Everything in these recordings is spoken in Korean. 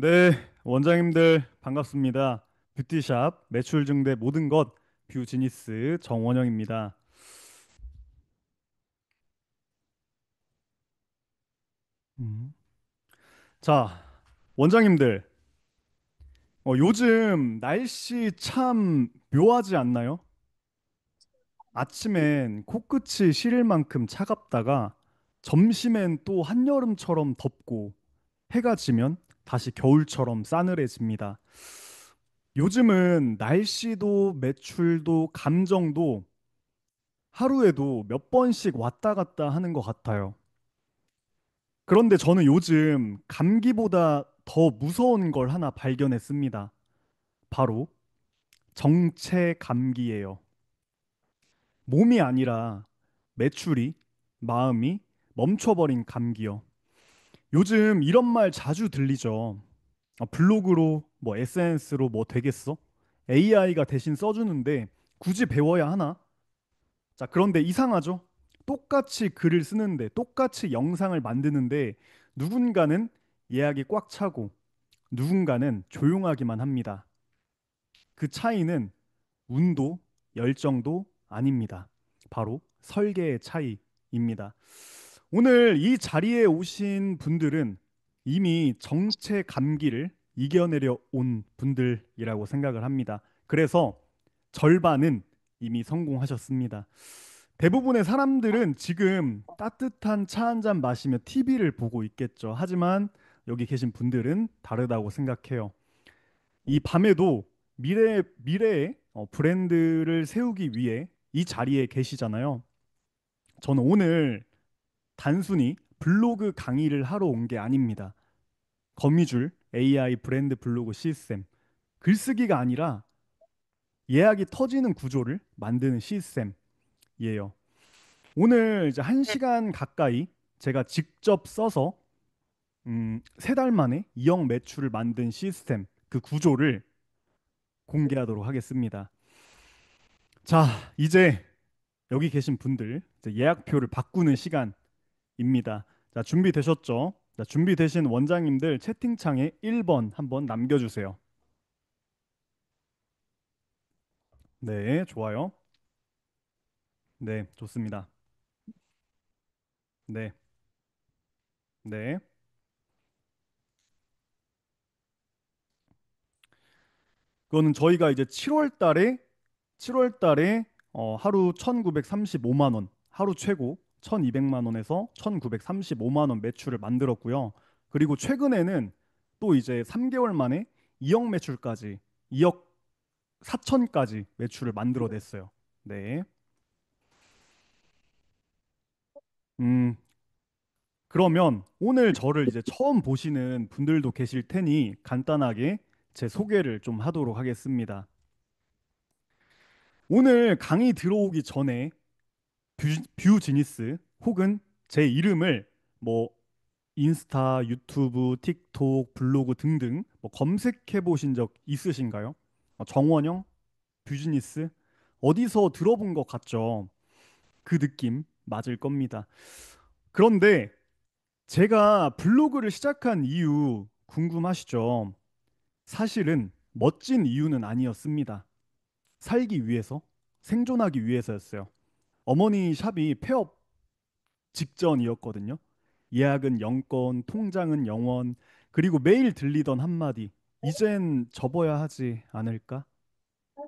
네, 원장님들 반갑습니다. 뷰티샵 매출 증대 모든 것 뷰지니스 정원영입니다. 음. 자, 원장님들, 요즘 날씨 참 묘하지 않나요? 아침엔 코끝이 시릴 만큼 차갑다가 점심엔 또 한여름처럼 덥고 해가 지면 다시 겨울처럼 싸늘해집니다. 요즘은 날씨도 매출도 감정도 하루에도 몇 번씩 왔다 갔다 하는 것 같아요. 그런데 저는 요즘 감기보다 더 무서운 걸 하나 발견했습니다. 바로 정체 감기예요. 몸이 아니라 매출이, 마음이 멈춰버린 감기요. 요즘 이런 말 자주 들리죠. 블로그로, 뭐 SNS로 뭐 되겠어? AI가 대신 써주는데 굳이 배워야 하나? 자, 그런데 이상하죠? 똑같이 글을 쓰는데, 똑같이 영상을 만드는데, 누군가는 예약이 꽉 차고, 누군가는 조용하기만 합니다. 그 차이는 운도, 열정도 아닙니다. 바로 설계의 차이입니다. 오늘 이 자리에 오신 분들은 이미 정체 감기를 이겨내려 온 분들이라고 생각을 합니다. 그래서 절반은 이미 성공하셨습니다. 대부분의 사람들은 지금 따뜻한 차 한 잔 마시며 TV를 보고 있겠죠. 하지만 여기 계신 분들은 다르다고 생각해요. 이 밤에도 미래의 브랜드를 세우기 위해 이 자리에 계시잖아요. 저는 오늘 단순히 블로그 강의를 하러 온 게 아닙니다. 거미줄 AI 브랜드 블로그 시스템, 글쓰기가 아니라 예약이 터지는 구조를 만드는 시스템이에요. 오늘 이제 1시간 가까이 제가 직접 써서 3달 만에 2억 매출을 만든 시스템, 그 구조를 공개하도록 하겠습니다. 자, 이제 여기 계신 분들 이제 예약표를 바꾸는 시간입니다. 자, 준비되셨죠? 자, 준비되신 원장님들 채팅창에 1번 한번 남겨주세요. 네, 좋아요. 네, 좋습니다. 네, 네. 그거는 저희가 이제 7월 달에 하루 1,935만 원, 하루 최고 1,200만 원에서 1,935만 원 매출을 만들었고요. 그리고 최근에는 또 이제 3개월 만에 2억 매출까지 2억 4천까지 매출을 만들어냈어요. 네. 음, 그러면 오늘 저를 이제 처음 보시는 분들도 계실 테니 간단하게 제 소개를 좀 하도록 하겠습니다. 오늘 강의 들어오기 전에 뷰지니스 혹은 제 이름을 뭐 인스타, 유튜브, 틱톡, 블로그 등등 뭐 검색해 보신 적 있으신가요? 정원영, 뷰지니스 어디서 들어본 것 같죠? 그 느낌 맞을 겁니다. 그런데 제가 블로그를 시작한 이유 궁금하시죠? 사실은 멋진 이유는 아니었습니다. 살기 위해서, 생존하기 위해서였어요. 어머니 샵이 폐업 직전이었거든요. 예약은 영건, 통장은 영원, 그리고 매일 들리던 한마디, 이젠 접어야 하지 않을까?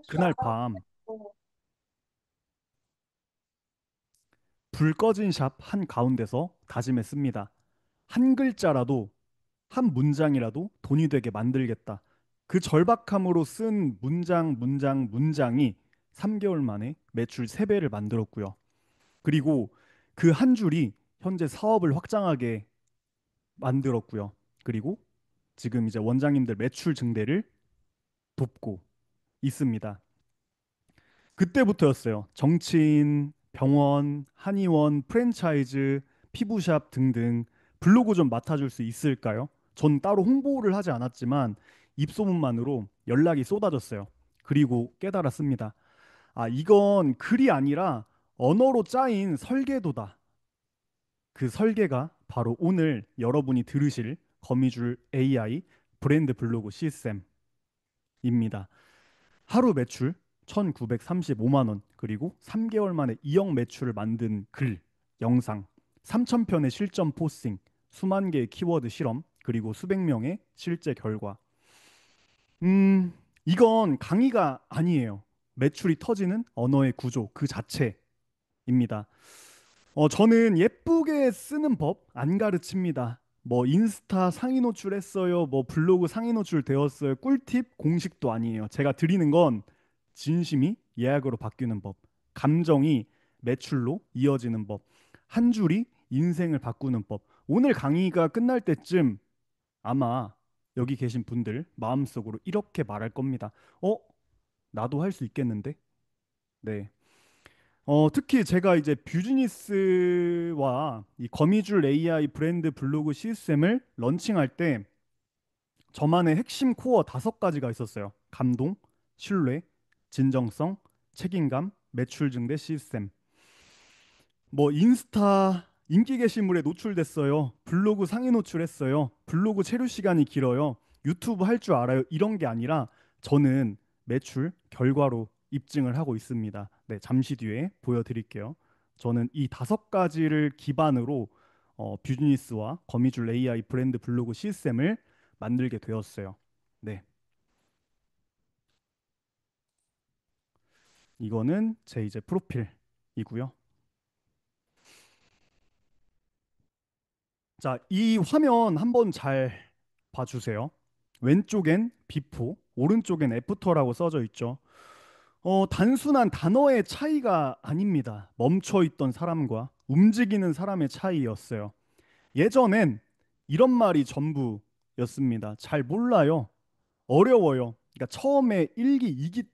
그날 밤, 불 꺼진 샵 한 가운데서 다짐했습니다. 한 글자라도, 한 문장이라도 돈이 되게 만들겠다. 그 절박함으로 쓴 문장이 3개월 만에 매출 3배를 만들었고요. 그리고 그 한 줄이 현재 사업을 확장하게 만들었고요. 그리고 지금 이제 원장님들 매출 증대를 돕고 있습니다. 그때부터였어요. 정치인, 병원, 한의원, 프랜차이즈, 피부샵 등등 블로그 좀 맡아줄 수 있을까요? 전 따로 홍보를 하지 않았지만 입소문만으로 연락이 쏟아졌어요. 그리고 깨달았습니다. 아, 이건 글이 아니라 언어로 짜인 설계도다. 그 설계가 바로 오늘 여러분이 들으실 거미줄 AI 브랜드 블로그 시스템입니다. 하루 매출 1,935만 원, 그리고 3개월 만에 2억 매출을 만든 글, 영상, 3,000편의 실전 포스팅, 수만 개의 키워드 실험, 그리고 수백 명의 실제 결과. 이건 강의가 아니에요. 매출이 터지는 언어의 구조 그 자체입니다. 저는 예쁘게 쓰는 법 안 가르칩니다. 뭐 인스타 상위 노출했어요. 뭐 블로그 상위 노출 되었어요. 꿀팁 공식도 아니에요. 제가 드리는 건 진심이 예약으로 바뀌는 법, 감정이 매출로 이어지는 법, 한 줄이 인생을 바꾸는 법. 오늘 강의가 끝날 때쯤 아마 여기 계신 분들 마음속으로 이렇게 말할 겁니다. 나도 할 수 있겠는데? 네. 특히 제가 이제 뷰지니스와 이 거미줄 AI 브랜드 블로그 시스템을 런칭할 때 저만의 핵심 코어 5가지가 있었어요. 감동, 신뢰, 진정성, 책임감, 매출 증대 시스템. 뭐 인스타 인기 게시물에 노출됐어요. 블로그 상위 노출했어요. 블로그 체류 시간이 길어요. 유튜브 할 줄 알아요. 이런 게 아니라 저는 매출 결과로 입증을 하고 있습니다. 네, 잠시 뒤에 보여드릴게요. 저는 이 5가지를 기반으로 뷰지니스와 거미줄 AI 브랜드 블로그 시스템을 만들게 되었어요. 네, 이거는 제 이제 프로필이고요. 자, 이 화면 한번 잘 봐주세요. 왼쪽엔 비포, 오른쪽엔 애프터라고 써져 있죠. 단순한 단어의 차이가 아닙니다. 멈춰 있던 사람과 움직이는 사람의 차이였어요. 예전엔 이런 말이 전부였습니다. 잘 몰라요. 어려워요. 그러니까 처음에 일기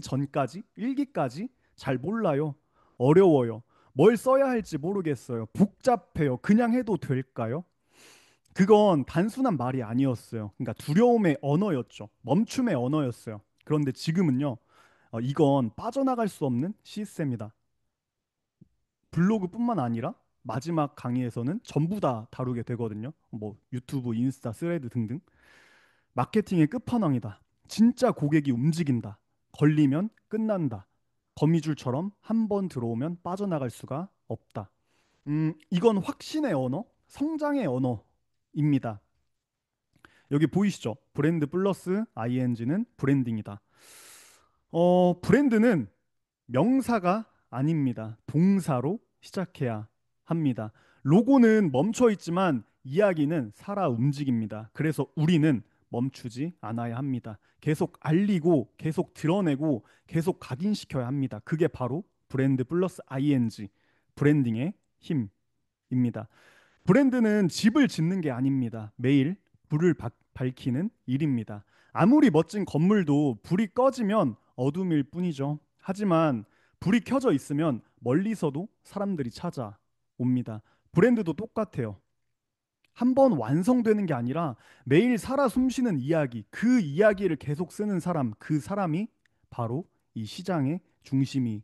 전까지, 일기까지 잘 몰라요. 어려워요. 뭘 써야 할지 모르겠어요. 복잡해요. 그냥 해도 될까요? 그건 단순한 말이 아니었어요. 그러니까 두려움의 언어였죠. 멈춤의 언어였어요. 그런데 지금은요, 이건 빠져나갈 수 없는 시스템이다. 블로그뿐만 아니라 마지막 강의에서는 전부 다 다루게 되거든요. 뭐 유튜브, 인스타, 스레드 등등. 마케팅의 끝판왕이다. 진짜 고객이 움직인다. 걸리면 끝난다. 거미줄처럼 한 번 들어오면 빠져나갈 수가 없다. 이건 확신의 언어, 성장의 언어입니다. 여기 보이시죠? 브랜드 플러스 ing는 브랜딩이다. 브랜드는 명사가 아닙니다. 동사로 시작해야 합니다. 로고는 멈춰 있지만 이야기는 살아 움직입니다. 그래서 우리는 멈추지 않아야 합니다. 계속 알리고, 계속 드러내고, 계속 각인시켜야 합니다. 그게 바로 브랜드 플러스 ing, 브랜딩의 힘입니다. 브랜드는 집을 짓는 게 아닙니다. 매일 불을 밝히는 일입니다. 아무리 멋진 건물도 불이 꺼지면 어둠일 뿐이죠. 하지만 불이 켜져 있으면 멀리서도 사람들이 찾아옵니다. 브랜드도 똑같아요. 한 번 완성되는 게 아니라 매일 살아 숨쉬는 이야기, 그 이야기를 계속 쓰는 사람, 그 사람이 바로 이 시장의 중심이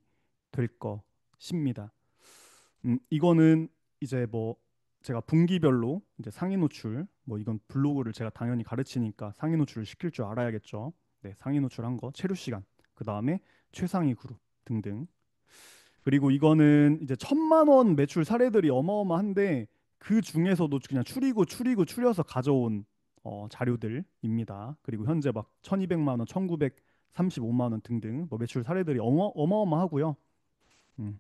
될 것입니다. 이거는 이제 뭐 제가 분기별로 이제 상위 노출, 뭐 이건 블로그를 제가 당연히 가르치니까 상위 노출을 시킬 줄 알아야겠죠. 네, 상위 노출한 거 체류 시간, 그 다음에 최상위 그룹 등등. 그리고 이거는 이제 1,000만 원 매출 사례들이 어마어마한데 그 중에서도 그냥 추려서 가져온 자료들입니다. 그리고 현재 막 1,200만 원, 1,935만 원 등등 뭐 매출 사례들이 어마어마하고요. 음.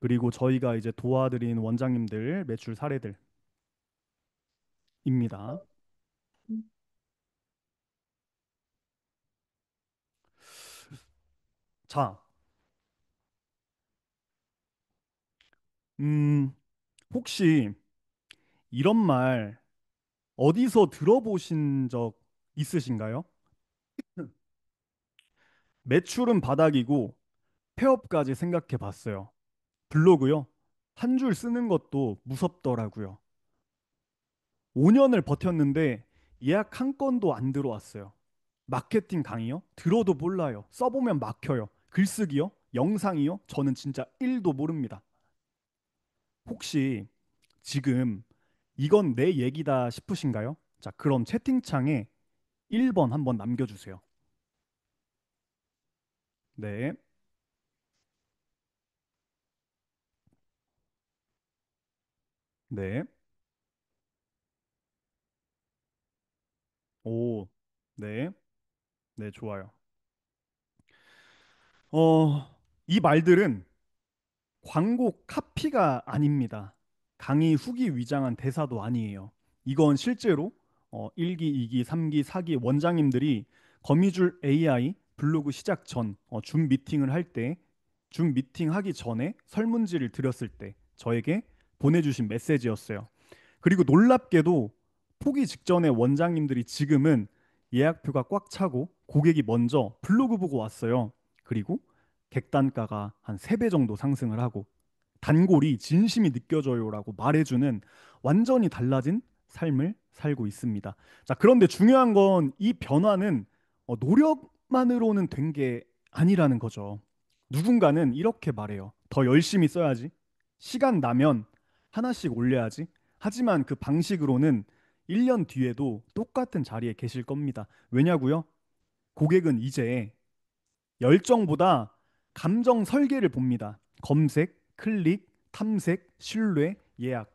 그리고 저희가 이제 도와드린 원장님들 매출 사례들입니다. 자, 음, 혹시 이런 말 어디서 들어보신 적 있으신가요? 매출은 바닥이고 폐업까지 생각해 봤어요. 블로그요. 한 줄 쓰는 것도 무섭더라고요. 5년을 버텼는데 예약 한 건도 안 들어왔어요. 마케팅 강의요? 들어도 몰라요. 써보면 막혀요. 글쓰기요? 영상이요? 저는 진짜 1도 모릅니다. 혹시 지금 이건 내 얘기다 싶으신가요? 자, 그럼 채팅창에 1번 한번 남겨주세요. 네, 네, 오, 네, 네, 좋아요. 어, 이 말들은 광고 카피가 아닙니다. 강의 후기 위장한 대사도 아니에요. 이건 실제로 1기, 2기, 3기, 4기 원장님들이 거미줄 AI 블로그 시작 전 줌 미팅을 할 때, 줌 미팅 하기 전에 설문지를 드렸을 때 저에게 보내주신 메시지였어요. 그리고 놀랍게도 포기 직전에 원장님들이 지금은 예약표가 꽉 차고 고객이 먼저 블로그 보고 왔어요. 그리고 객단가가 한 3배 정도 상승을 하고 단골이 진심이 느껴져요라고 말해주는 완전히 달라진 삶을 살고 있습니다. 자, 그런데 중요한 건 이 변화는 노력만으로는 된 게 아니라는 거죠. 누군가는 이렇게 말해요. 더 열심히 써야지. 시간 나면 하나씩 올려야지. 하지만 그 방식으로는 1년 뒤에도 똑같은 자리에 계실 겁니다. 왜냐고요? 고객은 이제 열정보다 감정 설계를 봅니다. 검색, 클릭, 탐색, 신뢰, 예약.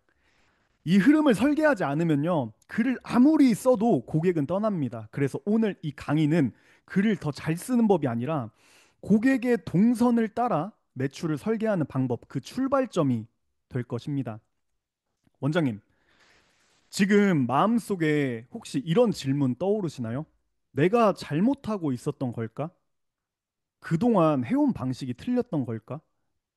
이 흐름을 설계하지 않으면요, 글을 아무리 써도 고객은 떠납니다. 그래서 오늘 이 강의는 글을 더 잘 쓰는 법이 아니라 고객의 동선을 따라 매출을 설계하는 방법, 그 출발점이 될 것입니다. 원장님, 지금 마음속에 혹시 이런 질문 떠오르시나요? 내가 잘못하고 있었던 걸까? 그동안 해온 방식이 틀렸던 걸까?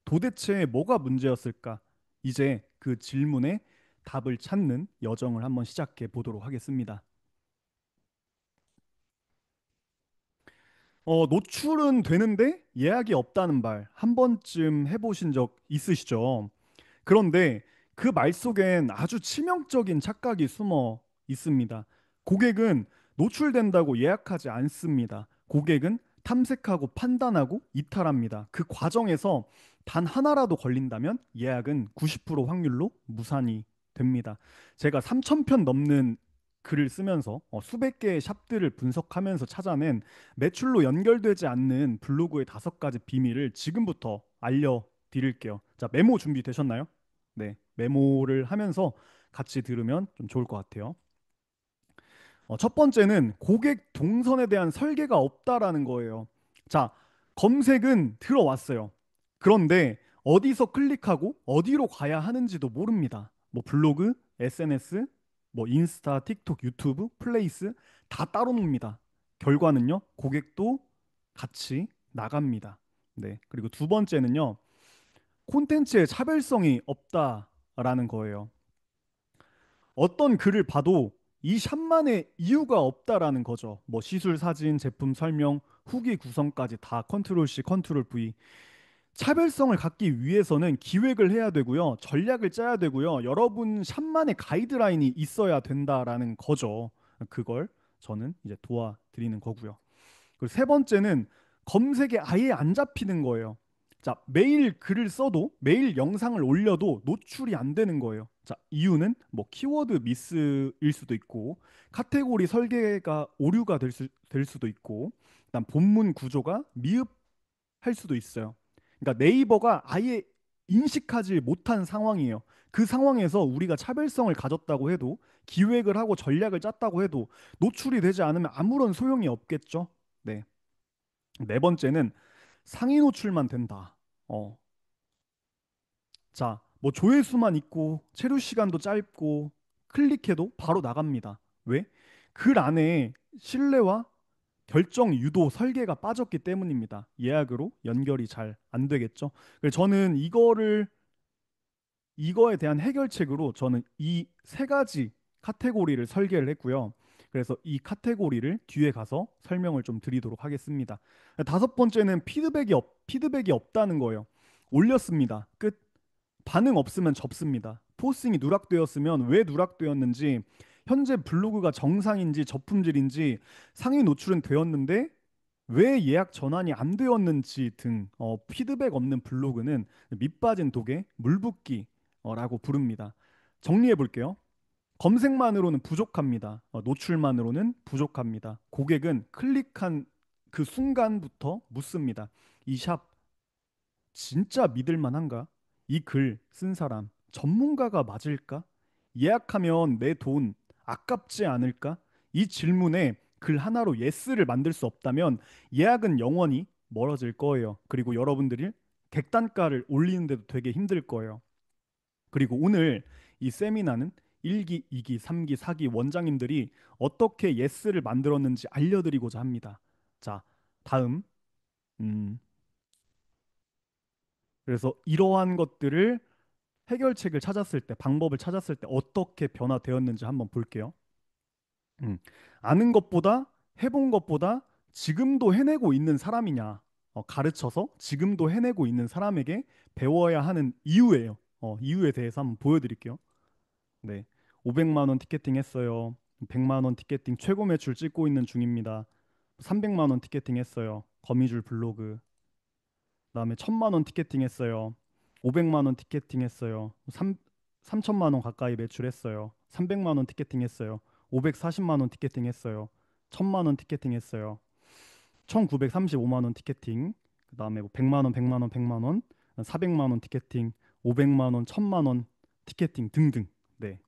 도대체 뭐가 문제였을까? 이제 그 질문에 답을 찾는 여정을 한번 시작해 보도록 하겠습니다. 노출은 되는데 예약이 없다는 말 한 번쯤 해보신 적 있으시죠? 그런데 그 말 속엔 아주 치명적인 착각이 숨어 있습니다. 고객은 노출된다고 예약하지 않습니다. 고객은 탐색하고 판단하고 이탈합니다. 그 과정에서 단 하나라도 걸린다면 예약은 90% 확률로 무산이 됩니다. 제가 3,000편 넘는 글을 쓰면서 수백 개의 샵들을 분석하면서 찾아낸 매출로 연결되지 않는 블로그의 5가지 비밀을 지금부터 알려드릴게요. 자, 메모 준비되셨나요? 네, 메모를 하면서 같이 들으면 좀 좋을 것 같아요. 첫 번째는 고객 동선에 대한 설계가 없다라는 거예요. 자, 검색은 들어왔어요. 그런데 어디서 클릭하고 어디로 가야 하는지도 모릅니다. 뭐 블로그, SNS, 뭐 인스타, 틱톡, 유튜브, 플레이스 다 따로 놉니다. 결과는요, 고객도 같이 나갑니다. 네, 그리고 두 번째는요, 콘텐츠의 차별성이 없다라는 거예요. 어떤 글을 봐도 이 샵만의 이유가 없다라는 거죠. 뭐 시술 사진, 제품 설명, 후기 구성까지 다 컨트롤 C, 컨트롤 V. 차별성을 갖기 위해서는 기획을 해야 되고요. 전략을 짜야 되고요. 여러분 샵만의 가이드라인이 있어야 된다라는 거죠. 그걸 저는 이제 도와드리는 거고요. 그리고 세 번째는 검색에 아예 안 잡히는 거예요. 자, 매일 글을 써도 매일 영상을 올려도 노출이 안 되는 거예요. 자, 이유는 뭐 키워드 미스일 수도 있고 카테고리 설계가 오류가 될 수도 있고 그다음 본문 구조가 미흡할 수도 있어요. 그러니까 네이버가 아예 인식하지 못한 상황이에요. 그 상황에서 우리가 차별성을 가졌다고 해도 기획을 하고 전략을 짰다고 해도 노출이 되지 않으면 아무런 소용이 없겠죠. 네. 네 번째는 상위 노출만 된다. 어. 자, 뭐 조회수만 있고 체류 시간도 짧고 클릭해도 바로 나갑니다. 왜? 글 안에 신뢰와 결정 유도 설계가 빠졌기 때문입니다. 예약으로 연결이 잘 안 되겠죠. 그래서 저는 이거에 대한 해결책으로 저는 이 3가지 카테고리를 설계를 했고요. 그래서 이 카테고리를 뒤에 가서 설명을 좀 드리도록 하겠습니다. 5번째는 피드백이 없다는 거예요. 올렸습니다. 끝. 반응 없으면 접습니다. 포스팅이 누락되었으면 왜 누락되었는지, 현재 블로그가 정상인지 저품질인지, 상위 노출은 되었는데 왜 예약 전환이 안 되었는지 등 피드백 없는 블로그는 밑 빠진 독에 물 붓기라고 부릅니다. 정리해 볼게요. 검색만으로는 부족합니다. 노출만으로는 부족합니다. 고객은 클릭한 그 순간부터 묻습니다. 이 샵 진짜 믿을 만한가? 이 글 쓴 사람 전문가가 맞을까? 예약하면 내 돈 아깝지 않을까? 이 질문에 글 하나로 예스를 만들 수 없다면 예약은 영원히 멀어질 거예요. 그리고 여러분들이 객단가를 올리는데도 되게 힘들 거예요. 그리고 오늘 이 세미나는 1기, 2기, 3기, 4기 원장님들이 어떻게 예스를 만들었는지 알려드리고자 합니다. 자, 다음. 음, 그래서 이러한 것들을 해결책을 찾았을 때, 방법을 찾았을 때 어떻게 변화되었는지 한번 볼게요. 음, 아는 것보다 해본 것보다 지금도 해내고 있는 사람이냐, 가르쳐서 지금도 해내고 있는 사람에게 배워야 하는 이유예요. 이유에 대해서 한번 보여드릴게요. 네, 500만 원 티켓팅 했어요. 100만 원 티켓팅 최고 매출 찍고 있는 중입니다. 300만 원 티켓팅 했어요. 거미줄 블로그. 그다음에 1000만 원 티켓팅 했어요. 500만 원 티켓팅 했어요. 3000만 원 가까이 매출했어요. 300만 원 티켓팅 했어요. 540만 원 티켓팅 했어요. 1000만 원 티켓팅 했어요. 1935만 원 티켓팅. 그다음에 뭐 100만 원, 100만 원, 100만 원, 400만 원 티켓팅, 500만 원, 1000만 원 티켓팅 등등. 네.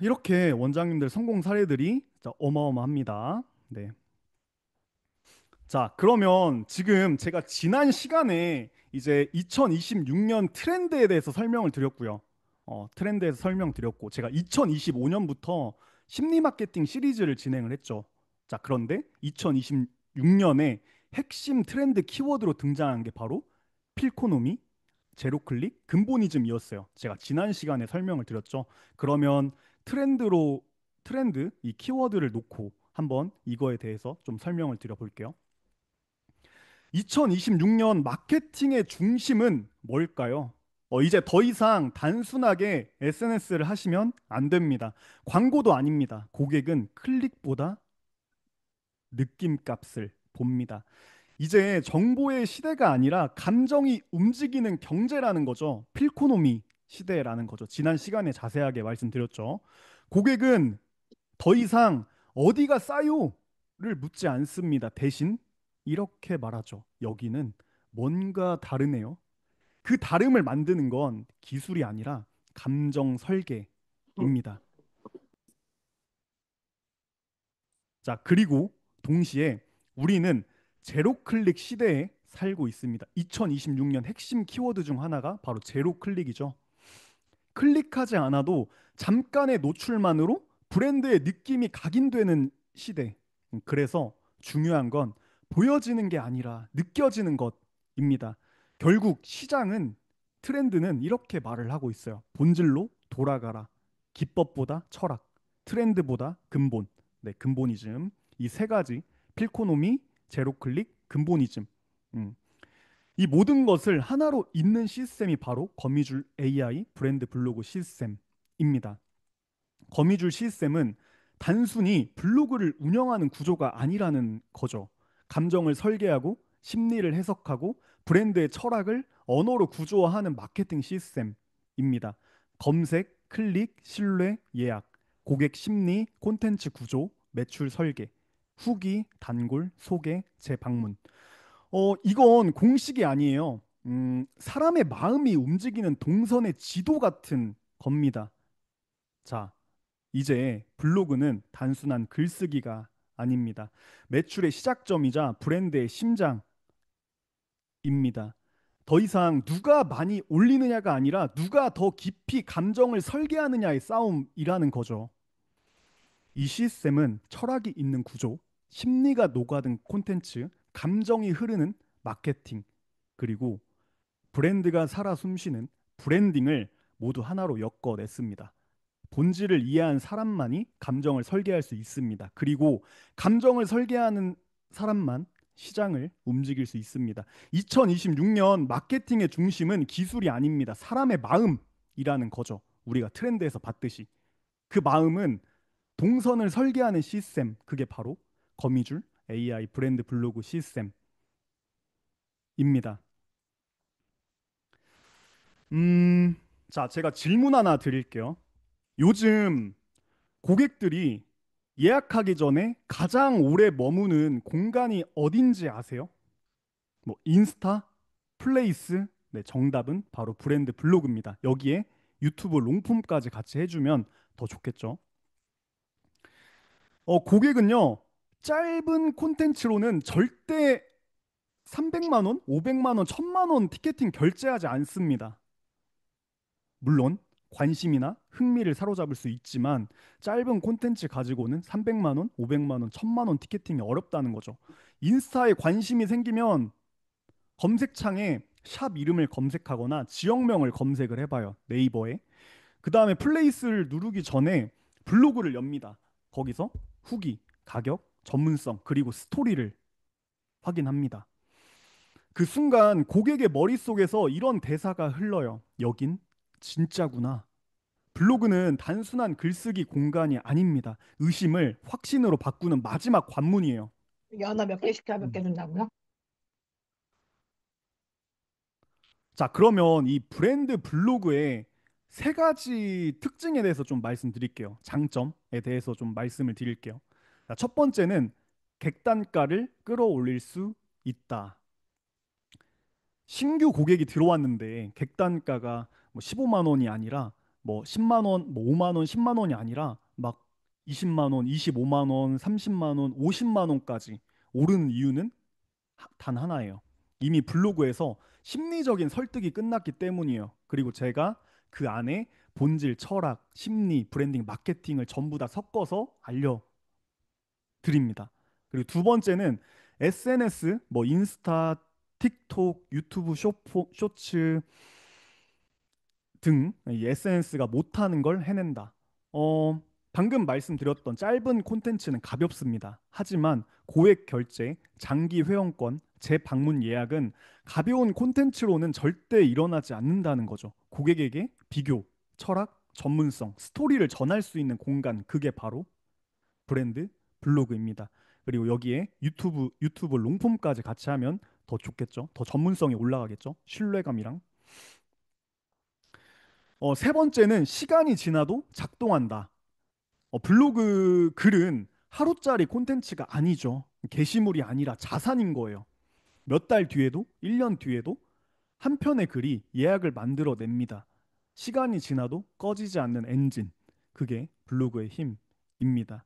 이렇게 원장님들 성공 사례들이 진짜 어마어마합니다. 네. 자, 그러면 지금 제가 지난 시간에 이제 2026년 트렌드에 대해서 설명을 드렸고요. 트렌드에서 설명드렸고, 제가 2025년부터 심리 마케팅 시리즈를 진행을 했죠. 자, 그런데 2026년에 핵심 트렌드 키워드로 등장한 게 바로 필코노미, 제로 클릭, 근본이즘이었어요. 제가 지난 시간에 설명을 드렸죠. 그러면 트렌드로 트렌드 이 키워드를 놓고 한번 이거에 대해서 좀 설명을 드려볼게요. 2026년 마케팅의 중심은 뭘까요? 이제 더 이상 단순하게 SNS를 하시면 안 됩니다. 광고도 아닙니다. 고객은 클릭보다 느낌값을 봅니다. 이제 정보의 시대가 아니라 감정이 움직이는 경제라는 거죠. 필코노미 시대라는 거죠. 지난 시간에 자세하게 말씀드렸죠. 고객은 더 이상 어디가 싸요를 묻지 않습니다. 대신 이렇게 말하죠. 여기는 뭔가 다르네요. 그 다름을 만드는 건 기술이 아니라 감정 설계입니다. 자, 그리고 동시에 우리는 제로 클릭 시대에 살고 있습니다. 2026년 핵심 키워드 중 하나가 바로 제로 클릭이죠. 클릭하지 않아도 잠깐의 노출만으로 브랜드의 느낌이 각인되는 시대. 그래서 중요한 건 보여지는 게 아니라 느껴지는 것입니다. 결국 시장은 트렌드는 이렇게 말을 하고 있어요. 본질로 돌아가라. 기법보다 철학, 트렌드보다 근본. 네, 근본이즘. 이 세 가지 필코노미, 제로클릭, 근본이즘. 음. 이 모든 것을 하나로 잇는 시스템이 바로 거미줄 AI 브랜드 블로그 시스템입니다. 거미줄 시스템은 단순히 블로그를 운영하는 구조가 아니라는 거죠. 감정을 설계하고 심리를 해석하고 브랜드의 철학을 언어로 구조화하는 마케팅 시스템입니다. 검색, 클릭, 신뢰, 예약, 고객 심리, 콘텐츠 구조, 매출 설계, 후기, 단골, 소개, 재방문. 이건 공식이 아니에요. 사람의 마음이 움직이는 동선의 지도 같은 겁니다. 자, 이제 블로그는 단순한 글쓰기가 아닙니다. 매출의 시작점이자 브랜드의 심장입니다. 더 이상 누가 많이 올리느냐가 아니라 누가 더 깊이 감정을 설계하느냐의 싸움이라는 거죠. 이 시스템은 철학이 있는 구조, 심리가 녹아든 콘텐츠, 감정이 흐르는 마케팅, 그리고 브랜드가 살아 숨쉬는 브랜딩을 모두 하나로 엮어냈습니다. 본질을 이해한 사람만이 감정을 설계할 수 있습니다. 그리고 감정을 설계하는 사람만 시장을 움직일 수 있습니다. 2026년 마케팅의 중심은 기술이 아닙니다. 사람의 마음이라는 거죠. 우리가 트렌드에서 봤듯이. 그 마음은 동선을 설계하는 시스템, 그게 바로 거미줄 AI 브랜드 블로그 시스템입니다. 자, 제가 질문 하나 드릴게요. 요즘 고객들이 예약하기 전에 가장 오래 머무는 공간이 어딘지 아세요? 뭐 인스타, 플레이스. 네, 정답은 바로 브랜드 블로그입니다. 여기에 유튜브 롱폼까지 같이 해주면 더 좋겠죠. 고객은요, 짧은 콘텐츠로는 절대 300만 원, 500만 원, 1000만 원 티켓팅 결제하지 않습니다. 물론 관심이나 흥미를 사로잡을 수 있지만 짧은 콘텐츠 가지고는 300만 원, 500만 원, 1000만 원 티켓팅이 어렵다는 거죠. 인스타에 관심이 생기면 검색창에 샵 이름을 검색하거나 지역명을 검색을 해봐요. 네이버에. 그 다음에 플레이스를 누르기 전에 블로그를 엽니다. 거기서 후기, 가격, 전문성, 그리고 스토리를 확인합니다. 그 순간 고객의 머릿속에서 이런 대사가 흘러요. 여긴 진짜구나. 블로그는 단순한 글쓰기 공간이 아닙니다. 의심을 확신으로 바꾸는 마지막 관문이에요. 연어 몇 개 시켜 몇 음. 개 준다고요? 자, 그러면 이 브랜드 블로그의 세 가지 특징에 대해서 좀 말씀드릴게요. 장점에 대해서 좀 말씀을 드릴게요. 자, 첫 번째는 객단가를 끌어올릴 수 있다. 신규 고객이 들어왔는데 객단가가 뭐 15만 원이 아니라 뭐 10만 원, 뭐 5만 원, 10만 원이 아니라 막 20만 원, 25만 원, 30만 원, 50만 원까지 오르는 이유는 단 하나예요. 이미 블로그에서 심리적인 설득이 끝났기 때문이에요. 그리고 제가 그 안에 본질, 철학, 심리, 브랜딩, 마케팅을 전부 다 섞어서 알려드립니다. 그리고 두 번째는 SNS, 뭐 인스타, 틱톡, 유튜브 쇼츠 등 이 SNS가 못하는 걸 해낸다. 방금 말씀드렸던 짧은 콘텐츠는 가볍습니다. 하지만 고액 결제, 장기 회원권, 재방문 예약은 가벼운 콘텐츠로는 절대 일어나지 않는다는 거죠. 고객에게 비교, 철학, 전문성, 스토리를 전할 수 있는 공간, 그게 바로 브랜드 블로그입니다. 그리고 여기에 유튜브 롱폼까지 같이 하면 더 좋겠죠. 더 전문성이 올라가겠죠. 신뢰감이랑. 세 번째는 시간이 지나도 작동한다. 블로그 글은 하루짜리 콘텐츠가 아니죠. 게시물이 아니라 자산인 거예요. 몇 달 뒤에도, 1년 뒤에도 한 편의 글이 예약을 만들어냅니다. 시간이 지나도 꺼지지 않는 엔진. 그게 블로그의 힘입니다.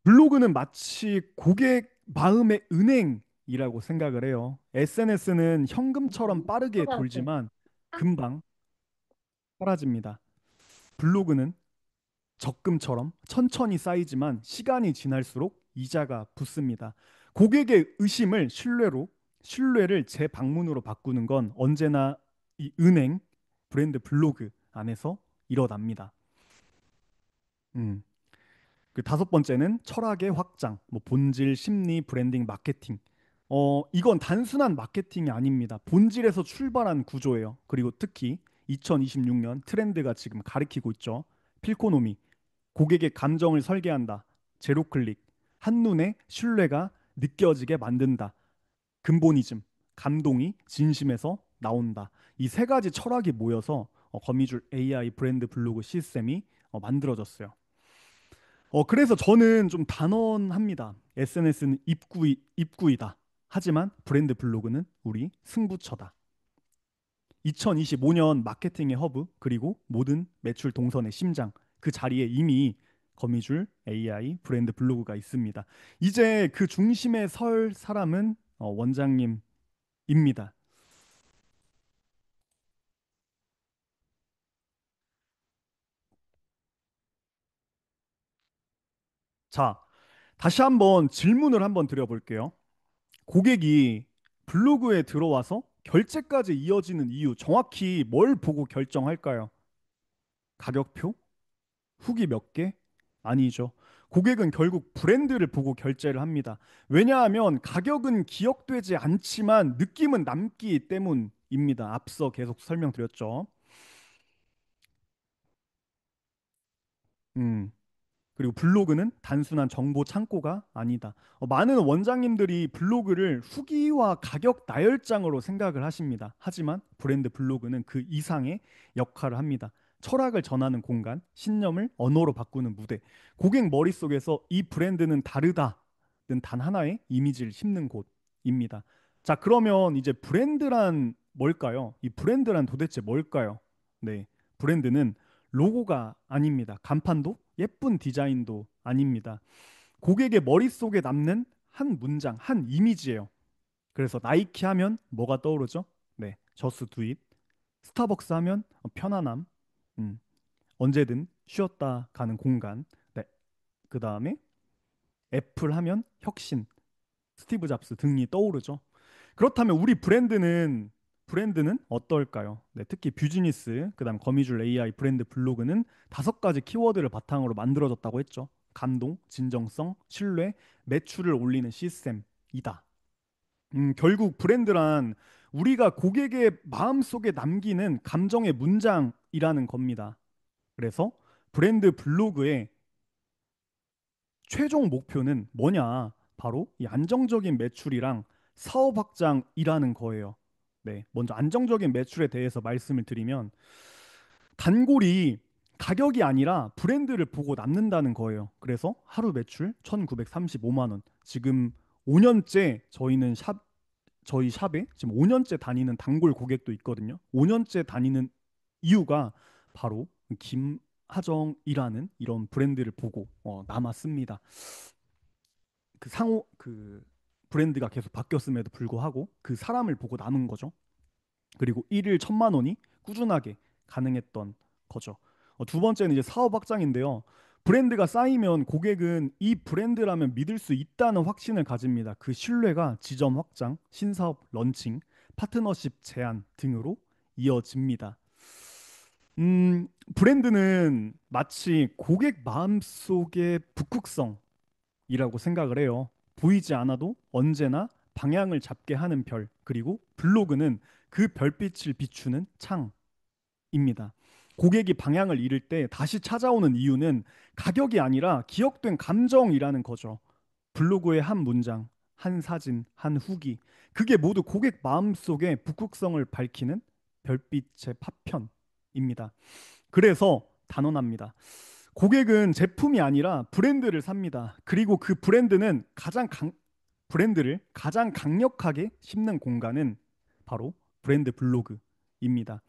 블로그는 마치 고객 마음의 은행이라고 생각을 해요. SNS는 현금처럼 빠르게 초등학생. 돌지만 금방 사라집니다. 블로그는 적금처럼 천천히 쌓이지만 시간이 지날수록 이자가 붙습니다. 고객의 의심을 신뢰로, 신뢰를 재방문으로 바꾸는 건 언제나 이 은행, 브랜드 블로그 안에서 일어납니다. 음. 그 다섯 번째는 철학의 확장, 뭐 본질, 심리, 브랜딩, 마케팅. 이건 단순한 마케팅이 아닙니다. 본질에서 출발한 구조예요. 그리고 특히 2026년 트렌드가 지금 가리키고 있죠. 필코노미, 고객의 감정을 설계한다. 제로 클릭, 한눈에 신뢰가 느껴지게 만든다. 근본이즘, 감동이 진심에서 나온다. 이 세 가지 철학이 모여서 거미줄 AI 브랜드 블로그 시스템이 만들어졌어요. 그래서 저는 좀 단언합니다. SNS는 입구이다. 하지만 브랜드 블로그는 우리 승부처다. 2025년 마케팅의 허브 그리고 모든 매출 동선의 심장 그 자리에 이미 거미줄 AI 브랜드 블로그가 있습니다. 이제 그 중심에 설 사람은 원장님입니다. 자, 다시 한번 질문을 한번 드려볼게요. 고객이 블로그에 들어와서 결제까지 이어지는 이유 정확히 뭘 보고 결정할까요? 가격표? 후기 몇 개? 아니죠. 고객은 결국 브랜드를 보고 결제를 합니다. 왜냐하면 가격은 기억되지 않지만 느낌은 남기 때문입니다. 앞서 계속 설명드렸죠. 음. 그리고 블로그는 단순한 정보 창고가 아니다. 많은 원장님들이 블로그를 후기와 가격 나열장으로 생각을 하십니다. 하지만 브랜드 블로그는 그 이상의 역할을 합니다. 철학을 전하는 공간, 신념을 언어로 바꾸는 무대. 고객 머릿속에서 이 브랜드는 다르다는 단 하나의 이미지를 심는 곳입니다. 자, 그러면 이제 브랜드란 뭘까요? 이 브랜드란 도대체 뭘까요? 네, 브랜드는 로고가 아닙니다. 간판도 예쁜 디자인도 아닙니다. 고객의 머릿속에 남는 한 문장, 한 이미지예요. 그래서 나이키 하면 뭐가 떠오르죠? 네, 저스 두잇. 스타벅스 하면 편안함. 음, 언제든 쉬었다 가는 공간. 네, 그 다음에 애플 하면 혁신. 스티브 잡스 등이 떠오르죠. 그렇다면 우리 브랜드는 어떨까요? 네, 특히 뷰지니스, 그다음 거미줄 AI 브랜드 블로그는 다섯 가지 키워드를 바탕으로 만들어졌다고 했죠. 감동, 진정성, 신뢰, 매출을 올리는 시스템이다. 결국 브랜드란 우리가 고객의 마음속에 남기는 감정의 문장이라는 겁니다. 그래서 브랜드 블로그의 최종 목표는 뭐냐? 바로 이 안정적인 매출이랑 사업 확장이라는 거예요. 네, 먼저 안정적인 매출에 대해서 말씀을 드리면 단골이 가격이 아니라 브랜드를 보고 남는다는 거예요. 그래서 하루 매출 1,935만 원. 지금 5년째 저희 샵에 지금 5년째 다니는 단골 고객도 있거든요. 5년째 다니는 이유가 바로 김하정이라는 이런 브랜드를 보고 남았습니다. 그 브랜드가 계속 바뀌었음에도 불구하고 그 사람을 보고 남은 거죠. 그리고 일일 1,000만 원이 꾸준하게 가능했던 거죠. 두 번째는 이제 사업 확장인데요. 브랜드가 쌓이면 고객은 이 브랜드라면 믿을 수 있다는 확신을 가집니다. 그 신뢰가 지점 확장, 신사업 런칭, 파트너십 제안 등으로 이어집니다. 브랜드는 마치 고객 마음속의 북극성이라고 생각을 해요. 보이지 않아도 언제나 방향을 잡게 하는 별, 그리고 블로그는 그 별빛을 비추는 창입니다. 고객이 방향을 잃을 때 다시 찾아오는 이유는 가격이 아니라 기억된 감정이라는 거죠. 블로그의 한 문장, 한 사진, 한 후기, 그게 모두 고객 마음속의 북극성을 밝히는 별빛의 파편입니다. 그래서 단언합니다. 고객은 제품이 아니라 브랜드를 삽니다. 그리고 그 브랜드를 가장 강력하게 심는 공간은 바로 브랜드 블로그입니다.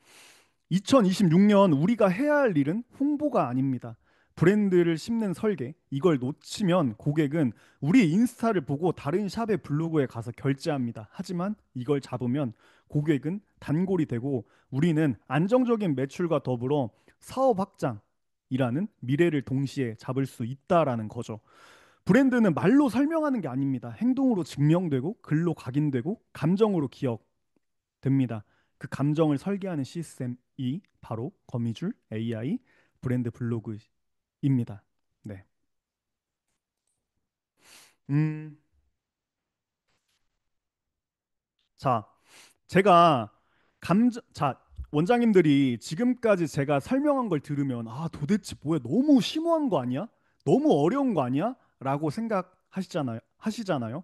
2026년 우리가 해야 할 일은 홍보가 아닙니다. 브랜드를 심는 설계, 이걸 놓치면 고객은 우리 인스타를 보고 다른 샵의 블로그에 가서 결제합니다. 하지만 이걸 잡으면 고객은 단골이 되고 우리는 안정적인 매출과 더불어 사업 확장이라는 미래를 동시에 잡을 수 있다라는 거죠. 브랜드는 말로 설명하는 게 아닙니다. 행동으로 증명되고 글로 각인되고 감정으로 기억됩니다. 그 감정을 설계하는 시스템이 바로 거미줄 AI 브랜드 블로그입니다. 네. 음, 자, 제가 원장님들이 지금까지 제가 설명한 걸 들으면 도대체 뭐야? 너무 심오한 거 아니야? 너무 어려운 거 아니야? 라고 하시잖아요.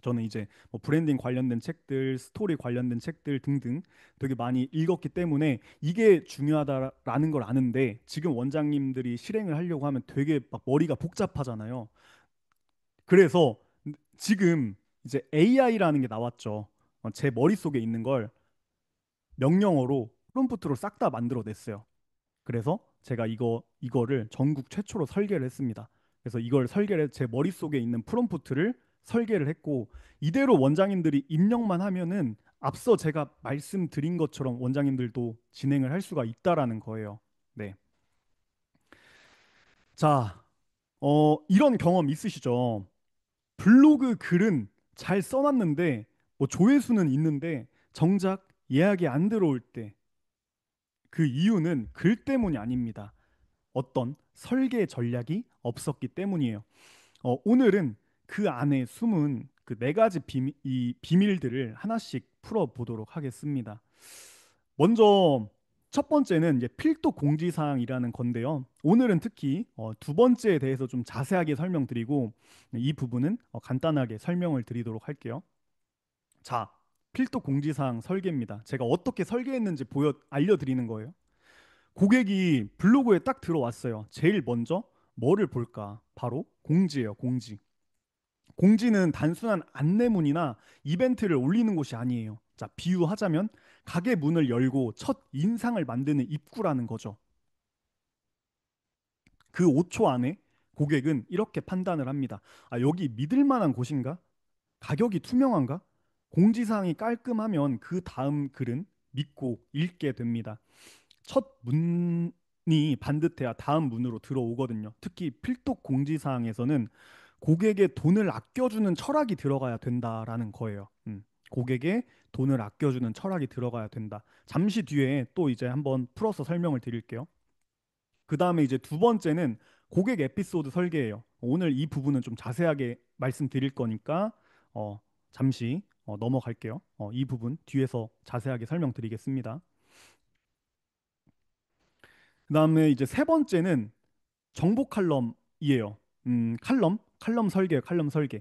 저는 이제 뭐 브랜딩 관련된 책들, 스토리 관련된 책들 등등 되게 많이 읽었기 때문에 이게 중요하다라는 걸 아는데 지금 원장님들이 실행을 하려고 하면 되게 막 머리가 복잡하잖아요. 그래서 지금 이제 AI라는 게 나왔죠. 제 머릿속에 있는 걸 명령어로 프롬프트로 싹 다 만들어냈어요. 그래서 제가 이거를 전국 최초로 설계를 했습니다. 그래서 이걸 설계를 제 머릿속에 있는 프롬프트를 설계를 했고 이대로 원장님들이 입력만 하면은 앞서 제가 말씀드린 것처럼 원장님들도 진행을 할 수가 있다라는 거예요. 네. 자, 이런 경험 있으시죠? 블로그 글은 잘 써놨는데 뭐 조회수는 있는데 정작 예약이 안 들어올 때 그 이유는 글 때문이 아닙니다. 어떤 설계 전략이 없었기 때문이에요. 오늘은 그 안에 숨은 그 네 가지 이 비밀들을 하나씩 풀어보도록 하겠습니다. 먼저 첫 번째는 이제 필독 공지사항이라는 건데요. 오늘은 특히 두 번째에 대해서 좀 자세하게 설명드리고 이 부분은 간단하게 설명을 드리도록 할게요. 자, 필독 공지사항 설계입니다. 제가 어떻게 설계했는지 알려드리는 거예요. 고객이 블로그에 딱 들어왔어요. 제일 먼저 뭐를 볼까? 바로 공지예요, 공지. 공지는 단순한 안내문이나 이벤트를 올리는 곳이 아니에요. 자, 비유하자면 가게 문을 열고 첫 인상을 만드는 입구라는 거죠. 그 5초 안에 고객은 이렇게 판단을 합니다. 아, 여기 믿을 만한 곳인가? 가격이 투명한가? 공지사항이 깔끔하면 그 다음 글은 믿고 읽게 됩니다. 첫 문이 반듯해야 다음 문으로 들어오거든요. 특히 필독 공지사항에서는 고객의 돈을 아껴주는 철학이 들어가야 된다라는 거예요. 고객의 돈을 아껴주는 철학이 들어가야 된다. 잠시 뒤에 또 이제 한번 풀어서 설명을 드릴게요. 그 다음에 이제 두 번째는 고객 에피소드 설계예요. 오늘 이 부분은 좀 자세하게 말씀드릴 거니까 잠시 넘어갈게요. 이 부분 뒤에서 자세하게 설명드리겠습니다. 그 다음에 이제 세 번째는 정보 칼럼이에요. 칼럼 설계, 칼럼 설계.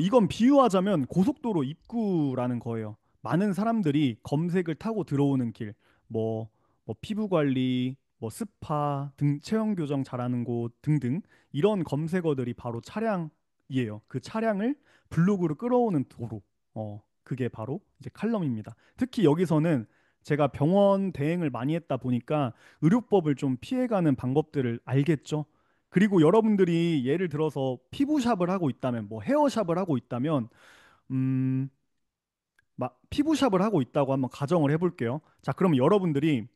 이건 비유하자면 고속도로 입구라는 거예요. 많은 사람들이 검색을 타고 들어오는 길, 뭐, 뭐 피부 관리, 뭐 스파 등 체형 교정 잘하는 곳 등등 이런 검색어들이 바로 차량이에요. 그 차량을 블로그로 끌어오는 도로. 그게 바로 이제 칼럼입니다. 특히 여기서는 제가 병원 대행을 많이 했다 보니까 의료법을 좀 피해가는 방법들을 알겠죠. 그리고 여러분들이 예를 들어서 피부샵을 하고 있다면 뭐 헤어샵을 하고 있다면 음, 피부샵을 하고 있다고 한번 가정을 해볼게요. 자, 그럼 여러분들이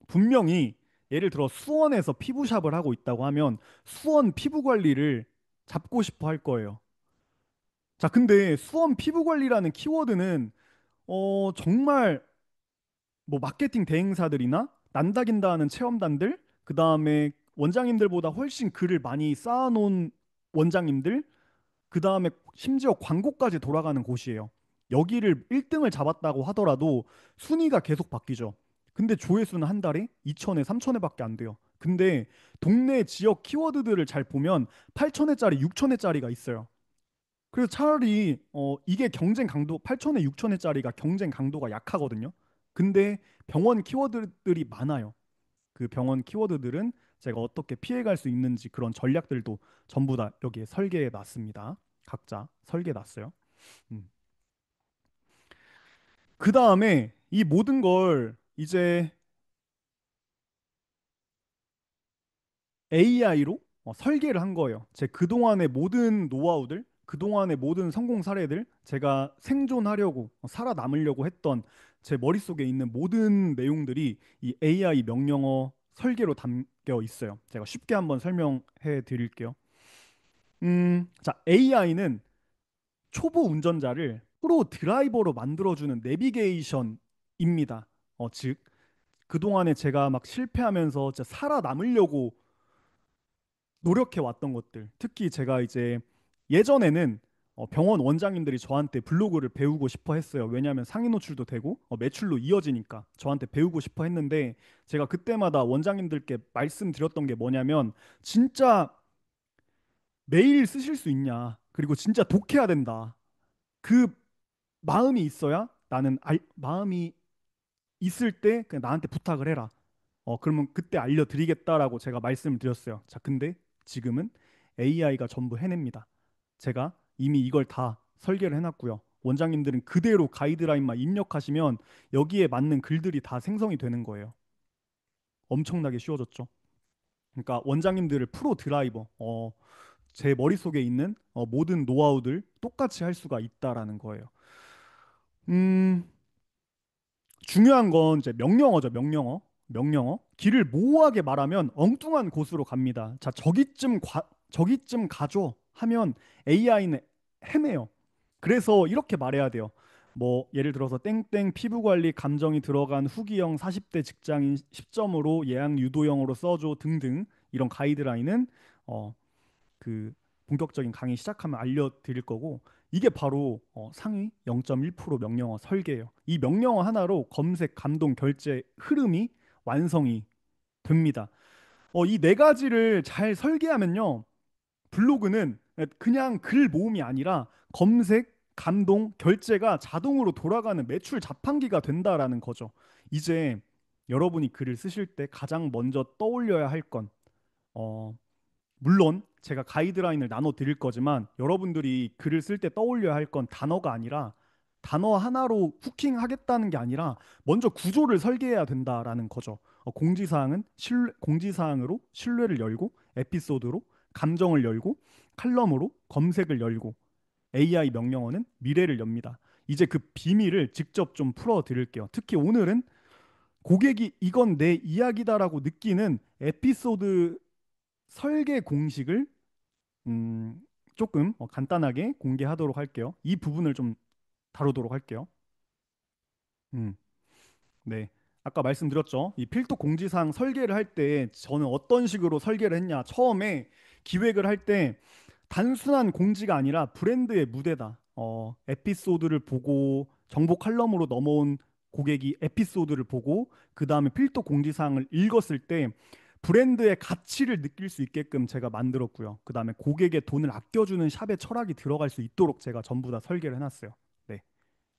분명히 예를 들어 수원에서 피부샵을 하고 있다고 하면 수원 피부 관리를 잡고 싶어 할 거예요. 자, 근데 수원 피부 관리라는 키워드는 정말 뭐 마케팅 대행사들이나 난다긴다 하는 체험단들, 그 다음에 원장님들보다 훨씬 글을 많이 쌓아놓은 원장님들, 그 다음에 심지어 광고까지 돌아가는 곳이에요. 여기를 1등을 잡았다고 하더라도 순위가 계속 바뀌죠. 근데 조회수는 한 달에 2천회, 3천회밖에 안 돼요. 근데 동네 지역 키워드들을 잘 보면 8천회짜리, 6천회짜리가 있어요. 그래서 차라리 이게 경쟁 강도 8천회, 6천회짜리가 경쟁 강도가 약하거든요. 근데 병원 키워드들이 많아요. 그 병원 키워드들은 제가 어떻게 피해갈 수 있는지 그런 전략들도 전부 다 여기에 설계해 놨습니다. 각자 설계해 놨어요. 음. 그 다음에 이 모든 걸 이제 AI로 설계를 한 거예요. 제 그동안의 모든 노하우들, 그동안의 모든 성공 사례들, 제가 생존하려고, 살아남으려고 했던 제 머릿속에 있는 모든 내용들이 이 AI 명령어 설계로 담겨 있어요. 제가 쉽게 한번 설명해 드릴게요. 자, AI는 초보 운전자를 프로 드라이버로 만들어주는 내비게이션입니다. 즉, 그동안에 제가 막 실패하면서 진짜 살아남으려고 노력해 왔던 것들. 특히 제가 이제 예전에는 병원 원장님들이 저한테 블로그를 배우고 싶어 했어요. 왜냐하면 상위 노출도 되고 매출로 이어지니까 저한테 배우고 싶어 했는데 제가 그때마다 원장님들께 말씀드렸던 게 뭐냐면 진짜 매일 쓰실 수 있냐. 그리고 진짜 독해야 된다. 그 마음이 있어야 마음이 있을 때 그냥 나한테 부탁을 해라. 그러면 그때 알려드리겠다라고 제가 말씀을 드렸어요. 자, 근데 지금은 AI가 전부 해냅니다. 제가 이미 이걸 다 설계를 해놨고요. 원장님들은 그대로 가이드라인만 입력하시면 여기에 맞는 글들이 다 생성이 되는 거예요. 엄청나게 쉬워졌죠. 그러니까 원장님들을 프로 드라이버, 제 머릿속에 있는 모든 노하우들 똑같이 할 수가 있다라는 거예요. 음, 중요한 건 이제 명령어죠, 명령어. 명령어. 길을 모호하게 말하면 엉뚱한 곳으로 갑니다. 자, 저기쯤 가죠 하면 AI는 헤매요. 그래서 이렇게 말해야 돼요. 뭐 예를 들어서 땡땡 피부 관리 감정이 들어간 후기형 40대 직장인 10점으로 예약 유도형으로 써줘 등등 이런 가이드라인은 어, 그 본격적인 강의 시작하면 알려드릴 거고 이게 바로 상위 0.1% 명령어 설계예요. 이 명령어 하나로 검색, 감동, 결제 흐름이 완성이 됩니다. 이 네 가지를 잘 설계하면요. 블로그는 그냥 글 모음이 아니라 검색, 감동, 결제가 자동으로 돌아가는 매출 자판기가 된다라는 거죠. 이제 여러분이 글을 쓰실 때 가장 먼저 떠올려야 할 건, 어, 물론 제가 가이드라인을 나눠 드릴 거지만 여러분들이 글을 쓸 때 떠올려야 할 건 단어가 아니라 단어 하나로 후킹 하겠다는 게 아니라 먼저 구조를 설계해야 된다라는 거죠. 공지사항으로 신뢰를 열고 에피소드로 감정을 열고 칼럼으로 검색을 열고 AI 명령어는 미래를 엽니다. 이제 그 비밀을 직접 좀 풀어 드릴게요. 특히 오늘은 고객이 이건 내 이야기다라고 느끼는 에피소드 설계 공식을 음, 조금 간단하게 공개하도록 할게요. 이 부분을 좀 다루도록 할게요. 음, 네. 아까 말씀드렸죠. 이 필독 공지사항 설계를 할 때 저는 어떤 식으로 설계를 했냐. 처음에 기획을 할 때 단순한 공지가 아니라 브랜드의 무대다. 에피소드를 보고 정보 칼럼으로 넘어온 고객이 에피소드를 보고 그 다음에 필독 공지사항을 읽었을 때 브랜드의 가치를 느낄 수 있게끔 제가 만들었고요. 그 다음에 고객의 돈을 아껴주는 샵의 철학이 들어갈 수 있도록 제가 전부 다 설계를 해놨어요. 네.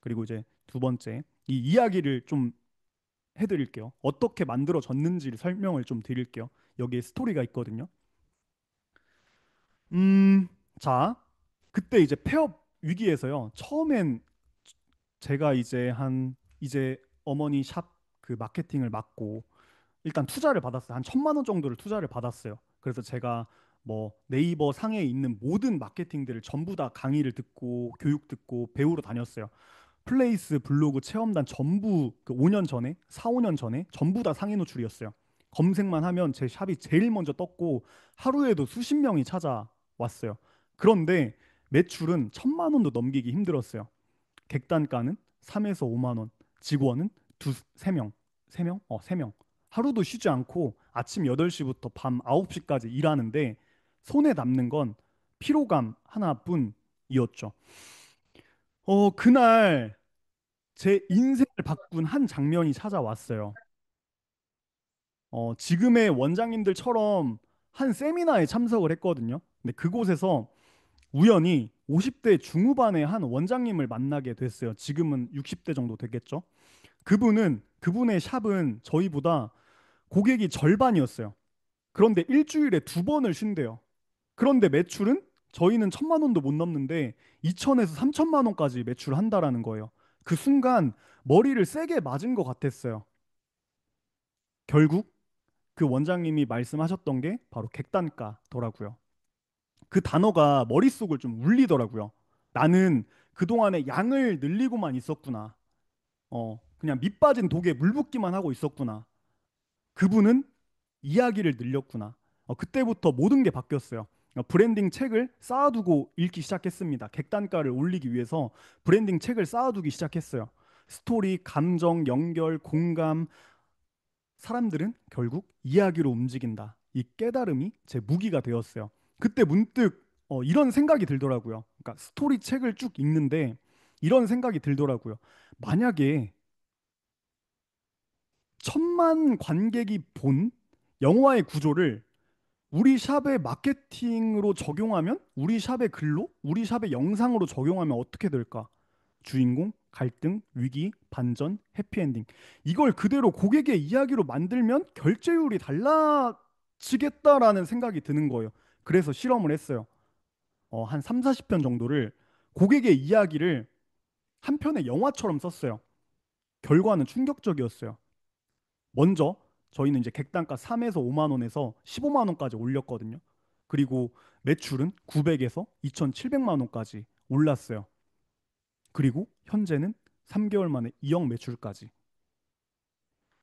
그리고 이제 두 번째, 이 이야기를 좀 해드릴게요. 어떻게 만들어졌는지를 설명을 좀 드릴게요. 여기에 스토리가 있거든요. 음, 자, 그때 이제 폐업 위기에서요. 처음엔 제가 이제 어머니 샵 그 마케팅을 맡고 일단 투자를 받았어요. 한 1,000만 원 정도를 투자를 받았어요. 그래서 제가 뭐 네이버 상에 있는 모든 마케팅들을 전부 다 강의를 듣고 교육 듣고 배우러 다녔어요. 플레이스 블로그 체험단 전부 그 5년 전에 4, 5년 전에 전부 다 상위 노출이었어요. 검색만 하면 제 샵이 제일 먼저 떴고 하루에도 수십 명이 찾아왔어요. 그런데 매출은 1,000만 원도 넘기기 힘들었어요. 객단가는 3에서 5만 원, 직원은 세 명, 세 명, 세 명. 하루도 쉬지 않고 아침 8시부터 밤 9시까지 일하는데 손에 남는 건 피로감 하나뿐이었죠. 그날 제 인생을 바꾼 한 장면이 찾아왔어요. 지금의 원장님들처럼 한 세미나에 참석을 했거든요. 근데 그곳에서 우연히 50대 중후반의 한 원장님을 만나게 됐어요. 지금은 60대 정도 되겠죠. 그분의 샵은 저희보다 고객이 절반이었어요. 그런데 일주일에 2번을 쉰대요. 그런데 매출은 저희는 1,000만 원도 못 넘는데 2천에서 3천만 원까지 매출한다라는 거예요. 그 순간 머리를 세게 맞은 것 같았어요. 결국 그 원장님이 말씀하셨던 게 바로 객단가더라고요. 그 단어가 머릿속을 좀 울리더라고요. 나는 그동안에 양을 늘리고만 있었구나. 그냥 밑 빠진 독에 물 붓기만 하고 있었구나. 그분은 이야기를 늘렸구나. 그때부터 모든 게 바뀌었어요. 브랜딩 책을 쌓아두고 읽기 시작했습니다. 객단가를 올리기 위해서 브랜딩 책을 쌓아두기 시작했어요. 스토리, 감정, 연결, 공감, 사람들은 결국 이야기로 움직인다. 이 깨달음이 제 무기가 되었어요. 그때 문득 이런 생각이 들더라고요. 그러니까 스토리 책을 쭉 읽는데 이런 생각이 들더라고요. 만약에 1,000만 관객이 본 영화의 구조를 우리 샵의 마케팅으로 적용하면, 우리 샵의 글로, 우리 샵의 영상으로 적용하면 어떻게 될까? 주인공, 갈등, 위기, 반전, 해피엔딩. 이걸 그대로 고객의 이야기로 만들면 결제율이 달라지겠다라는 생각이 드는 거예요. 그래서 실험을 했어요. 한 3, 40편 정도를 고객의 이야기를 한 편의 영화처럼 썼어요. 결과는 충격적이었어요. 먼저 저희는 이제 객단가 3에서 5만 원에서 15만 원까지 올렸거든요. 그리고 매출은 900에서 2,700만 원까지 올랐어요. 그리고 현재는 3개월 만에 2억 매출까지.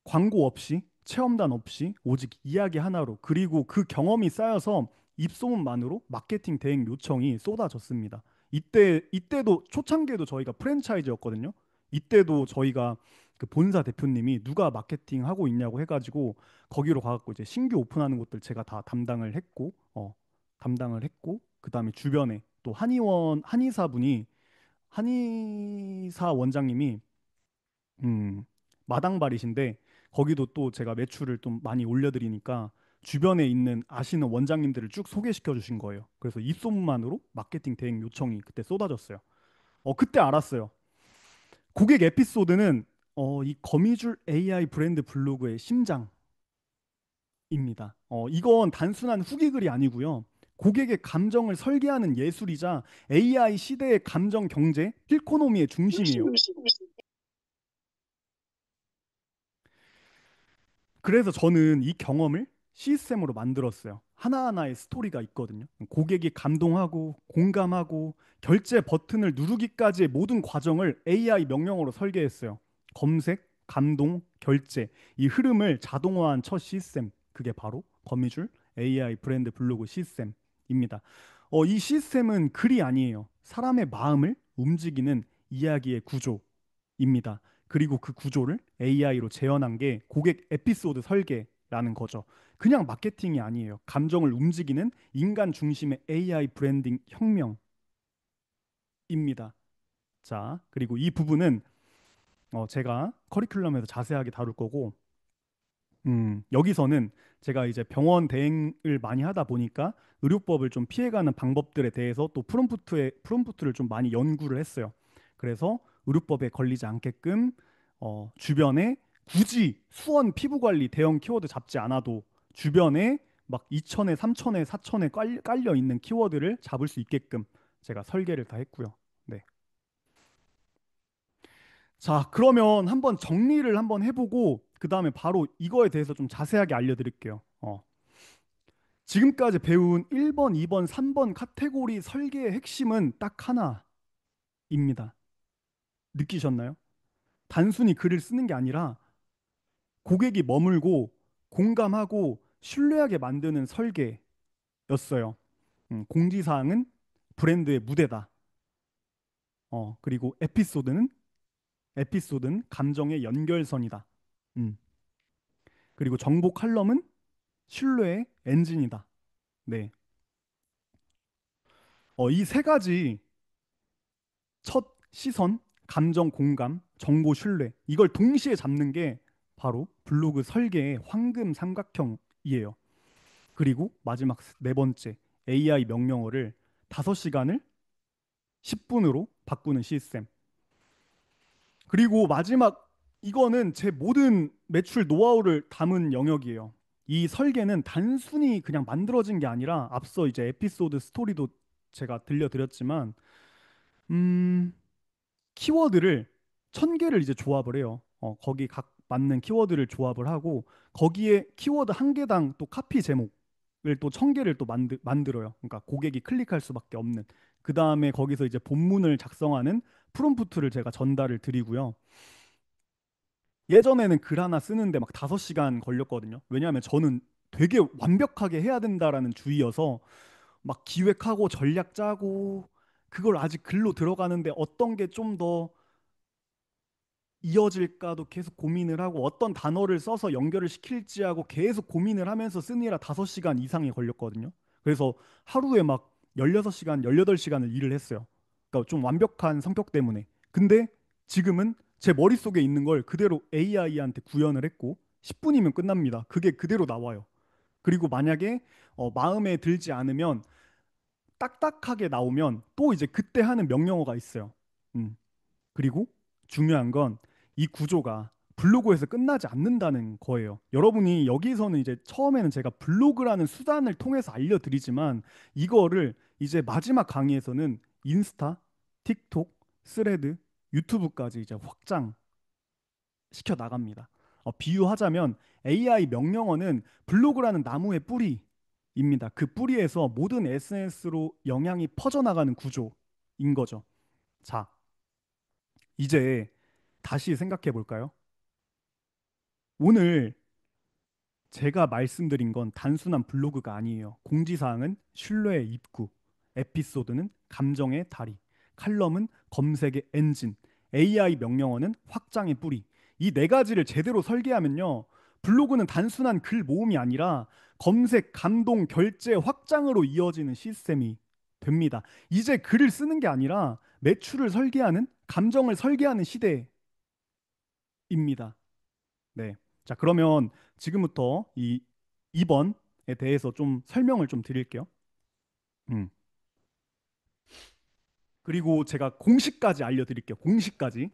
광고 없이 체험단 없이 오직 이야기 하나로 그리고 그 경험이 쌓여서 입소문만으로 마케팅 대행 요청이 쏟아졌습니다. 이때도 초창기에도 저희가 프랜차이즈였거든요. 이때도 저희가 그 본사 대표님이 누가 마케팅 하고 있냐고 해가지고 거기로 가갖고 이제 신규 오픈하는 곳들 제가 다 담당을 했고 그다음에 주변에 또 한의사 원장님이 음, 마당발이신데 거기도 또 제가 매출을 좀 많이 올려드리니까 주변에 있는 아시는 원장님들을 쭉 소개시켜 주신 거예요. 그래서 입소문만으로 마케팅 대행 요청이 그때 쏟아졌어요. 그때 알았어요. 고객 에피소드는 이 거미줄 AI 브랜드 블로그의 심장입니다. 이건 단순한 후기 글이 아니고요. 고객의 감정을 설계하는 예술이자 AI 시대의 감정 경제, 필코노미의 중심이에요. 그래서 저는 이 경험을 시스템으로 만들었어요. 하나하나의 스토리가 있거든요. 고객이 감동하고 공감하고 결제 버튼을 누르기까지의 모든 과정을 AI 명령어로 설계했어요. 검색, 감동, 결제 이 흐름을 자동화한 첫 시스템 그게 바로 거미줄 AI 브랜드 블로그 시스템입니다. 이 시스템은 글이 아니에요. 사람의 마음을 움직이는 이야기의 구조입니다. 그리고 그 구조를 AI로 재현한 게 고객 에피소드 설계라는 거죠. 그냥 마케팅이 아니에요. 감정을 움직이는 인간 중심의 AI 브랜딩 혁명입니다. 자, 그리고 이 부분은 제가 커리큘럼에서 자세하게 다룰 거고, 여기서는 제가 이제 병원 대행을 많이 하다 보니까 의료법을 좀 피해가는 방법들에 대해서 또 프롬프트를 좀 많이 연구를 했어요. 그래서 의료법에 걸리지 않게끔 주변에 굳이 수원 피부관리 대형 키워드 잡지 않아도 주변에 막 2천에 3천에 4천에 깔려 있는 키워드를 잡을 수 있게끔 제가 설계를 다 했고요. 네. 자, 그러면 한번 정리를 한번 해보고 그 다음에 바로 이거에 대해서 좀 자세하게 알려드릴게요. 지금까지 배운 1번, 2번, 3번 카테고리 설계의 핵심은 딱 하나입니다. 느끼셨나요? 단순히 글을 쓰는 게 아니라 고객이 머물고 공감하고 신뢰하게 만드는 설계였어요. 공지사항은 브랜드의 무대다. 그리고 에피소드는 감정의 연결선이다. 음, 그리고 정보 칼럼은 신뢰의 엔진이다. 네. 이 세 가지 첫 시선, 감정 공감, 정보 신뢰 이걸 동시에 잡는 게 바로 블로그 설계의 황금 삼각형이에요. 그리고 마지막 네 번째 AI 명령어를 5시간을 10분으로 바꾸는 시스템. 그리고 마지막 이거는 제 모든 매출 노하우를 담은 영역이에요. 이 설계는 단순히 그냥 만들어진 게 아니라 앞서 이제 에피소드 스토리도 제가 들려드렸지만 음, 키워드를 1,000개를 이제 조합을 해요. 거기 각 맞는 키워드를 조합을 하고 거기에 키워드 한 개당 또 카피 제목을 또 1,000개를 또 만들어요. 그러니까 고객이 클릭할 수밖에 없는. 그 다음에 거기서 이제 본문을 작성하는 프롬프트를 제가 전달을 드리고요. 예전에는 글 하나 쓰는데 막 5시간 걸렸거든요. 왜냐하면 저는 되게 완벽하게 해야 된다라는 주의여서 막 기획하고 전략 짜고 그걸 아직 글로 들어가는데 어떤 게 좀 더 이어질까도 계속 고민을 하고 어떤 단어를 써서 연결을 시킬지 하고 계속 고민을 하면서 쓰느라 5시간 이상이 걸렸거든요. 그래서 하루에 막 16시간, 18시간을 일을 했어요. 그러니까 좀 완벽한 성격 때문에. 근데 지금은 제 머릿속에 있는 걸 그대로 AI한테 구현을 했고 10분이면 끝납니다. 그게 그대로 나와요. 그리고 만약에 마음에 들지 않으면 딱딱하게 나오면 또 이제 그때 하는 명령어가 있어요. 음. 그리고 중요한 건 이 구조가 블로그에서 끝나지 않는다는 거예요. 여러분이 여기서는 이제 처음에는 제가 블로그라는 수단을 통해서 알려드리지만 이거를 이제 마지막 강의에서는 인스타, 틱톡, 스레드, 유튜브까지 이제 확장시켜 나갑니다. 비유하자면 AI 명령어는 블로그라는 나무의 뿌리입니다. 그 뿌리에서 모든 SNS로 영향이 퍼져나가는 구조인 거죠. 자, 이제 다시 생각해 볼까요? 오늘 제가 말씀드린 건 단순한 블로그가 아니에요. 공지사항은 신뢰의 입구, 에피소드는 감정의 다리, 칼럼은 검색의 엔진, AI 명령어는 확장의 뿌리. 이 네 가지를 제대로 설계하면요. 블로그는 단순한 글 모음이 아니라 검색, 감동, 결제, 확장으로 이어지는 시스템이 됩니다. 이제 글을 쓰는 게 아니라 매출을 설계하는, 감정을 설계하는 시대입니다. 네. 자, 그러면 지금부터 이 2번에 대해서 좀 설명을 좀 드릴게요. 음. 그리고 제가 공식까지 알려드릴게요. 공식까지.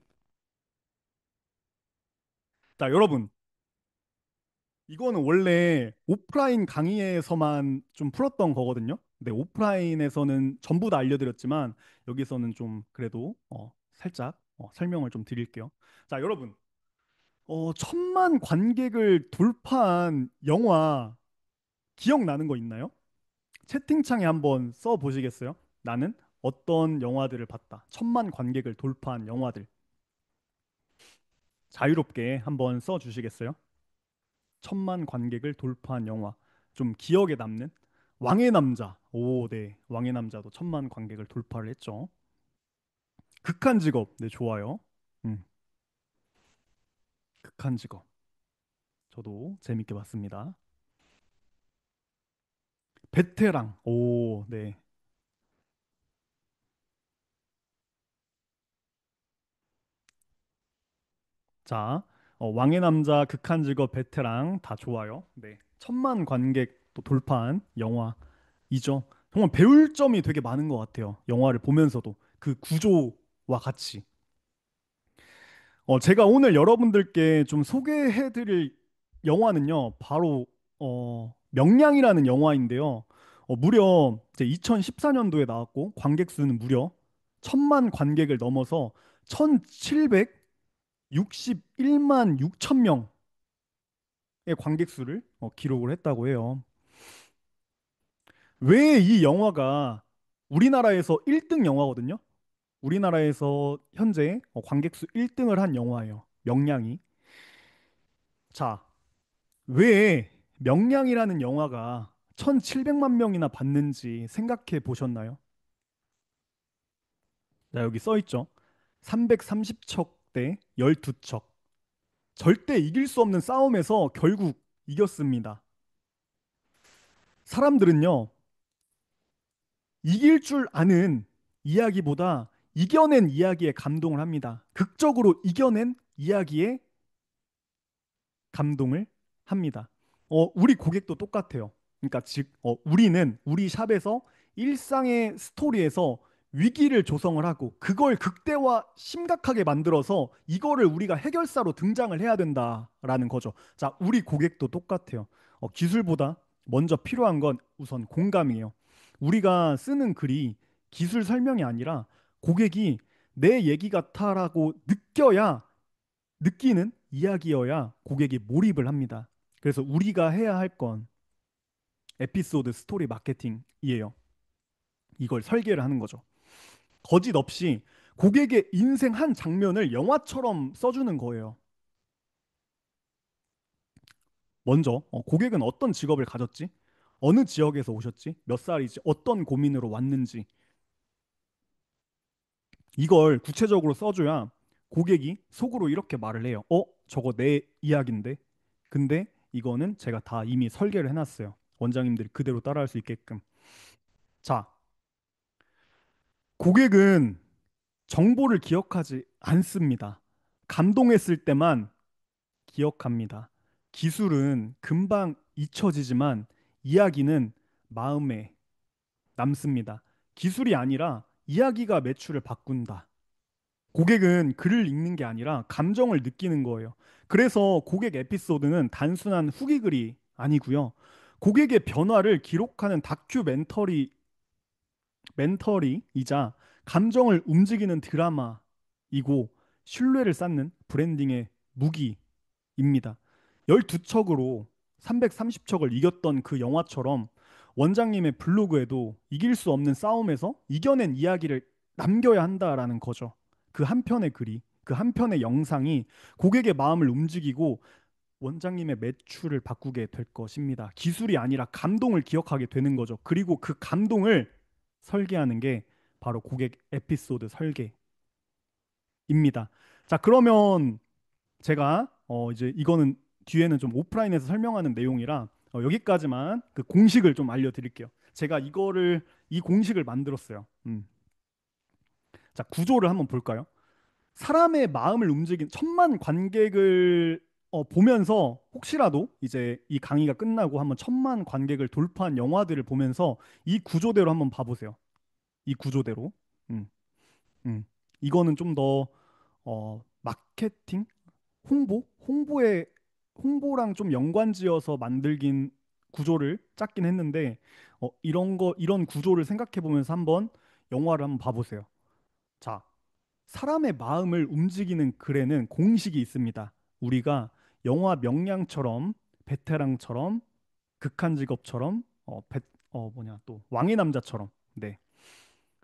자, 여러분, 이거는 원래 오프라인 강의에서만 좀 풀었던 거거든요. 근데 오프라인에서는 전부 다 알려드렸지만 여기서는 좀 그래도 살짝 설명을 좀 드릴게요. 자, 여러분, 천만 관객을 돌파한 영화 기억나는 거 있나요? 채팅창에 한번 써 보시겠어요? 나는 어떤 영화들을 봤다. 천만 관객을 돌파한 영화들. 자유롭게 한번 써 주시겠어요? 천만 관객을 돌파한 영화. 좀 기억에 남는 왕의 남자. 오, 네. 왕의 남자도 천만 관객을 돌파를 했죠. 극한 직업. 네, 좋아요. 음, 극한 직업. 저도 재밌게 봤습니다. 베테랑. 오, 네. 자, 왕의 남자, 극한 직업, 베테랑 다 좋아요. 네. 천만 관객 또 돌파한 영화이죠. 정말 배울 점이 되게 많은 것 같아요. 영화를 보면서도 그 구조와 같이. 제가 오늘 여러분들께 좀 소개해드릴 영화는요, 바로 명량이라는 영화인데요. 무려 이제 2014년도에 나왔고 관객 수는 무려 천만 관객을 넘어서 1,761만 6천 명의 관객 수를 기록을 했다고 해요. 왜 이 영화가 우리나라에서 1등 영화거든요. 우리나라에서 현재 관객 수 1등을 한 영화예요. 명량이. 자, 왜 명량이라는 영화가 1,700만 명이나 봤는지 생각해 보셨나요? 자, 여기 써 있죠. 330척 대 12척. 절대 이길 수 없는 싸움에서 결국 이겼습니다. 사람들은요, 이길 줄 아는 이야기보다 이겨낸 이야기에 감동을 합니다. 극적으로 이겨낸 이야기에 감동을 합니다. 우리 고객도 똑같아요. 그러니까 즉, 우리는 우리 샵에서 일상의 스토리에서 위기를 조성을 하고 그걸 극대화 심각하게 만들어서 이거를 우리가 해결사로 등장을 해야 된다라는 거죠. 자, 우리 고객도 똑같아요. 기술보다 먼저 필요한 건 우선 공감이에요. 우리가 쓰는 글이 기술 설명이 아니라 고객이 내 얘기 같아라고 느끼는 이야기여야 고객이 몰입을 합니다. 그래서 우리가 해야 할 건 에피소드 스토리 마케팅이에요. 이걸 설계를 하는 거죠. 거짓 없이 고객의 인생 한 장면을 영화처럼 써주는 거예요. 먼저 고객은 어떤 직업을 가졌지? 어느 지역에서 오셨지? 몇 살이지? 어떤 고민으로 왔는지 이걸 구체적으로 써줘야 고객이 속으로 이렇게 말을 해요. 저거 내 이야기인데. 근데 이거는 제가 다 이미 설계를 해놨어요. 원장님들이 그대로 따라할 수 있게끔. 자, 고객은 정보를 기억하지 않습니다. 감동했을 때만 기억합니다. 기술은 금방 잊혀지지만 이야기는 마음에 남습니다. 기술이 아니라 이야기가 매출을 바꾼다. 고객은 글을 읽는 게 아니라 감정을 느끼는 거예요. 그래서 고객 에피소드는 단순한 후기 글이 아니고요. 고객의 변화를 기록하는 멘터리이자 감정을 움직이는 드라마이고 신뢰를 쌓는 브랜딩의 무기입니다. 12척으로 330척을 이겼던 그 영화처럼 원장님의 블로그에도 이길 수 없는 싸움에서 이겨낸 이야기를 남겨야 한다라는 거죠. 그 한 편의 글이, 그 한 편의 영상이 고객의 마음을 움직이고 원장님의 매출을 바꾸게 될 것입니다. 기술이 아니라 감동을 기억하게 되는 거죠. 그리고 그 감동을 설계하는 게 바로 고객 에피소드 설계입니다. 자, 그러면 제가 이제 이거는 뒤에는 좀 오프라인에서 설명하는 내용이라 여기까지만 그 공식을 좀 알려드릴게요. 제가 이 공식을 만들었어요. 자, 구조를 한번 볼까요? 사람의 마음을 움직인 천만 관객을 보면서 혹시라도 이제 이 강의가 끝나고 한번 천만 관객을 돌파한 영화들을 보면서 이 구조대로 한번 봐보세요. 이 구조대로. 음, 이거는 좀 더 마케팅? 홍보랑 좀 연관지어서 만들긴 구조를 짰긴 했는데 이런 구조를 생각해 보면서 한번 영화를 한번 봐보세요. 자, 사람의 마음을 움직이는 글에는 공식이 있습니다. 우리가 영화 명량처럼 베테랑처럼 극한 직업처럼 뭐냐 또 왕의 남자처럼 네.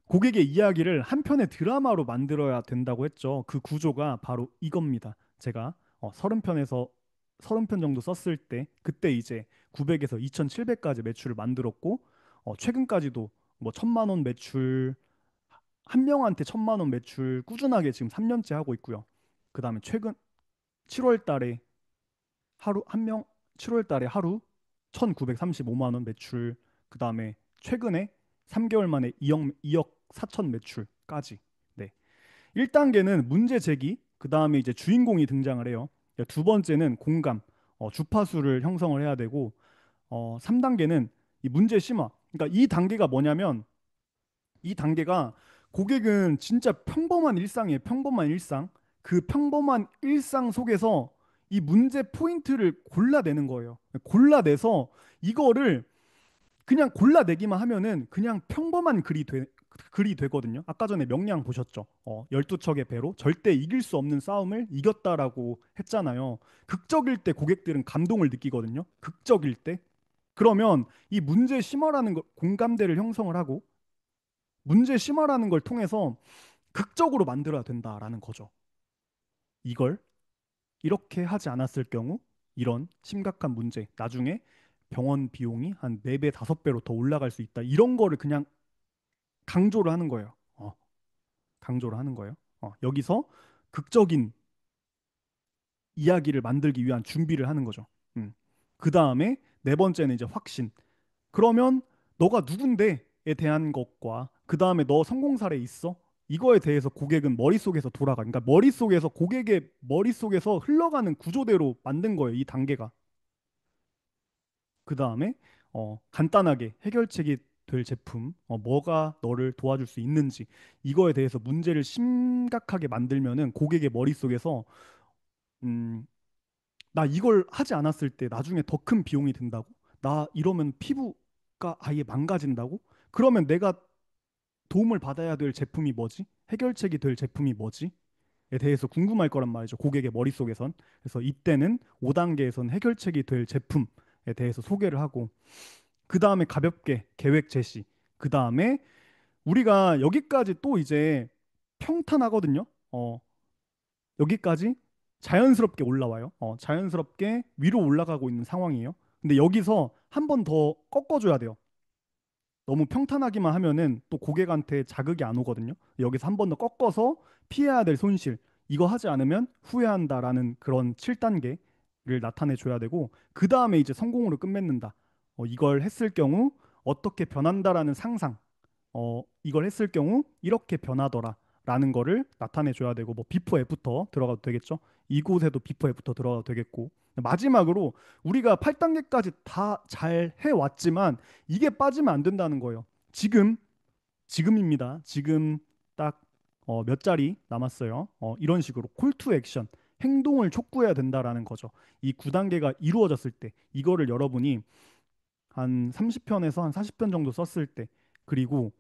고객의 이야기를 한 편의 드라마로 만들어야 된다고 했죠. 그 구조가 바로 이겁니다. 제가 30편에서 30편 정도 썼을 때 그때 이제 900에서 2700까지 매출을 만들었고 최근까지도 뭐 1000만 원 매출 한 명한테 1000만 원 매출 꾸준하게 지금 3년째 하고 있고요. 그다음에 최근 7월 달에 하루 한 명 7월 달에 하루 1935만 원 매출 그다음에 최근에 3개월 만에 2억 4천 매출까지 네. 1단계는 문제 제기 그다음에 이제 주인공이 등장을 해요. 두 번째는 공감 주파수를 형성을 해야 되고 3단계는 이 문제 심화 그러니까 이 단계가 뭐냐면 이 단계가 고객은 진짜 평범한 일상이에요. 평범한 일상. 그 평범한 일상 속에서 이 문제 포인트를 골라내는 거예요. 골라내서 이거를 그냥 골라내기만 하면은 그냥 평범한 글이 되거든요. 아까 전에 명량 보셨죠? 12척의 배로 절대 이길 수 없는 싸움을 이겼다라고 했잖아요. 극적일 때 고객들은 감동을 느끼거든요. 극적일 때. 그러면 이 문제 심화라는 공감대를 형성을 하고 문제 심화라는 걸 통해서 극적으로 만들어야 된다라는 거죠. 이걸 이렇게 하지 않았을 경우 이런 심각한 문제, 나중에 병원 비용이 한 4배, 5배로 더 올라갈 수 있다. 이런 거를 그냥 강조를 하는 거예요. 강조를 하는 거예요. 여기서 극적인 이야기를 만들기 위한 준비를 하는 거죠. 그 다음에 네 번째는 이제 확신. 그러면 너가 누군데에 대한 것과 그 다음에 너 성공 사례 있어? 이거에 대해서 고객은 머릿속에서 돌아가. 그러니까 머릿속에서 고객의 머릿속에서 흘러가는 구조대로 만든 거예요. 이 단계가. 그 다음에 간단하게 해결책이 될 제품, 뭐가 너를 도와줄 수 있는지 이거에 대해서 문제를 심각하게 만들면은 고객의 머릿속에서 음, 나 이걸 하지 않았을 때 나중에 더 큰 비용이 든다고? 나 이러면 피부가 아예 망가진다고? 그러면 내가 도움을 받아야 될 제품이 뭐지? 해결책이 될 제품이 뭐지? 에 대해서 궁금할 거란 말이죠. 고객의 머릿속에선. 그래서 이때는 5단계에선 해결책이 될 제품에 대해서 소개를 하고 그 다음에 가볍게 계획 제시. 그 다음에 우리가 여기까지 또 이제 평탄하거든요. 여기까지 자연스럽게 올라와요. 자연스럽게 위로 올라가고 있는 상황이에요. 근데 여기서 한 번 더 꺾어줘야 돼요. 너무 평탄하기만 하면은 또 고객한테 자극이 안 오거든요. 여기서 한 번 더 꺾어서 피해야 될 손실. 이거 하지 않으면 후회한다라는 그런 7단계를 나타내 줘야 되고 그 다음에 이제 성공으로 끝맺는다. 이걸 했을 경우 어떻게 변한다라는 상상. 이걸 했을 경우 이렇게 변하더라라는 거를 나타내 줘야 되고 뭐 비포 애프터 들어가도 되겠죠. 이곳에도 비포 애프터 들어가도 되겠고 마지막으로 우리가 8단계까지 다 잘 해왔지만 이게 빠지면 안 된다는 거예요. 지금입니다. 지금 딱 몇 자리 남았어요. 이런 식으로 콜 투 액션 행동을 촉구해야 된다라는 거죠. 이 9단계가 이루어졌을 때 이거를 여러분이 한 30편에서 한 40편 정도 그리고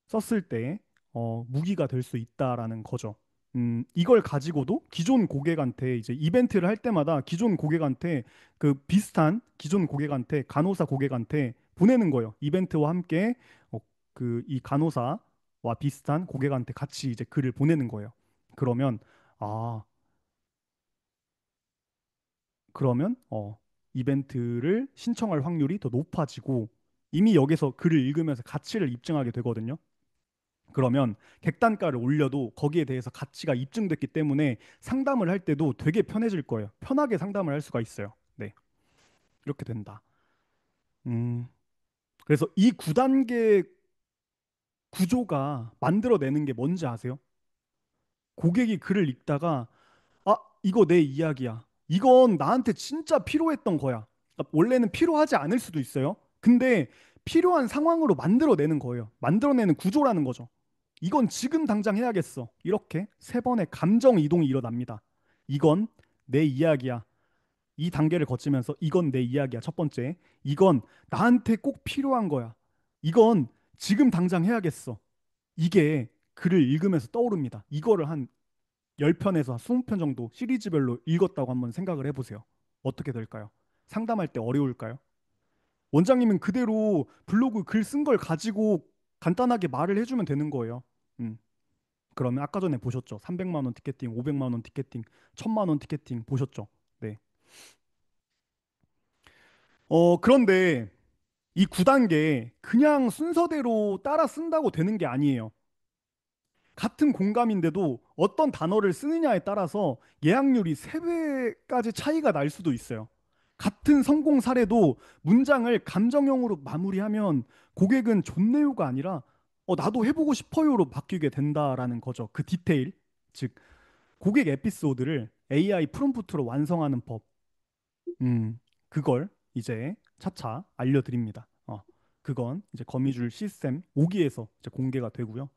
썼을 때 무기가 될 수 있다라는 거죠. 이걸 가지고도 기존 고객한테 이제 이벤트를 할 때마다 기존 고객한테 그 비슷한 기존 고객한테 간호사 고객한테 보내는 거예요. 이벤트와 함께 그 이 간호사와 비슷한 고객한테 같이 이제 글을 보내는 거예요. 그러면 아 그러면 이벤트를 신청할 확률이 더 높아지고 이미 여기서 글을 읽으면서 가치를 입증하게 되거든요. 그러면 객단가를 올려도 거기에 대해서 가치가 입증됐기 때문에 상담을 할 때도 되게 편해질 거예요. 편하게 상담을 할 수가 있어요. 네, 이렇게 된다. 음, 그래서 이 9단계 구조가 만들어내는 게 뭔지 아세요? 고객이 글을 읽다가 이거 내 이야기야. 이건 나한테 진짜 필요했던 거야. 그러니까 원래는 필요하지 않을 수도 있어요. 근데 필요한 상황으로 만들어내는 거예요. 만들어내는 구조라는 거죠. 이건 지금 당장 해야겠어. 이렇게 세 번의 감정 이동이 일어납니다. 이건 내 이야기야. 이 단계를 거치면서 이건 내 이야기야. 첫 번째. 이건 나한테 꼭 필요한 거야. 이건 지금 당장 해야겠어. 이게 글을 읽으면서 떠오릅니다. 이거를 한 10편에서 20편 정도 시리즈별로 읽었다고 한번 생각을 해보세요. 어떻게 될까요? 상담할 때 어려울까요? 원장님은 그대로 블로그 글 쓴 걸 가지고 간단하게 말을 해주면 되는 거예요. 음. 그러면 아까 전에 보셨죠? 300만 원 티켓팅, 500만 원 티켓팅, 1000만 원 티켓팅 보셨죠? 네. 그런데 이 9단계 그냥 순서대로 따라 쓴다고 되는 게 아니에요. 같은 공감인데도 어떤 단어를 쓰느냐에 따라서 예약률이 3배까지 차이가 날 수도 있어요. 같은 성공 사례도 문장을 감정형으로 마무리하면 고객은 존내요가 아니라 나도 해보고 싶어요로 바뀌게 된다라는 거죠. 그 디테일, 즉 고객 에피소드를 AI 프롬프트로 완성하는 법. 그걸 이제 차차 알려드립니다. 그건 이제 거미줄 시스템 5기에서 이제 공개가 되고요.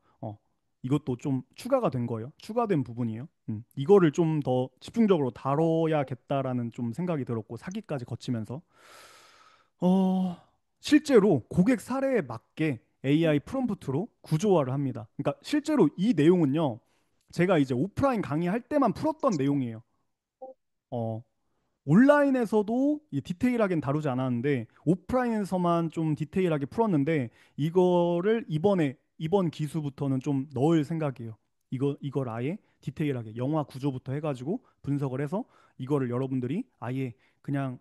이것도 좀 추가가 된 거예요. 추가된 부분이에요. 이거를 좀 더 집중적으로 다뤄야겠다라는 좀 생각이 들었고 사기까지 거치면서 어, 실제로 고객 사례에 맞게 AI 프롬프트로 구조화를 합니다. 그러니까 실제로 이 내용은요. 제가 이제 오프라인 강의할 때만 풀었던 내용이에요. 어, 온라인에서도 이 디테일하게는 다루지 않았는데 오프라인에서만 좀 디테일하게 풀었는데 이거를 이번 기수부터는 좀 넣을 생각이에요. 이걸 아예 디테일하게 영화 구조부터 해가지고 분석을 해서 이거를 여러분들이 아예 그냥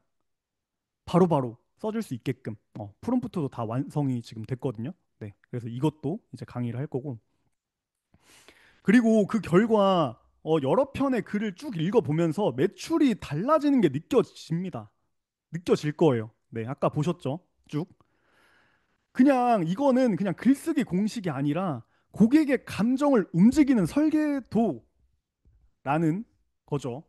바로바로 써줄 수 있게끔 프롬프트도 다 완성이 지금 됐거든요. 네, 그래서 이것도 이제 강의를 할 거고 그리고 그 결과 여러 편의 글을 쭉 읽어보면서 매출이 달라지는 게 느껴집니다. 느껴질 거예요. 네, 아까 보셨죠? 쭉. 그냥 이거는 그냥 글쓰기 공식이 아니라 고객의 감정을 움직이는 설계도라는 거죠.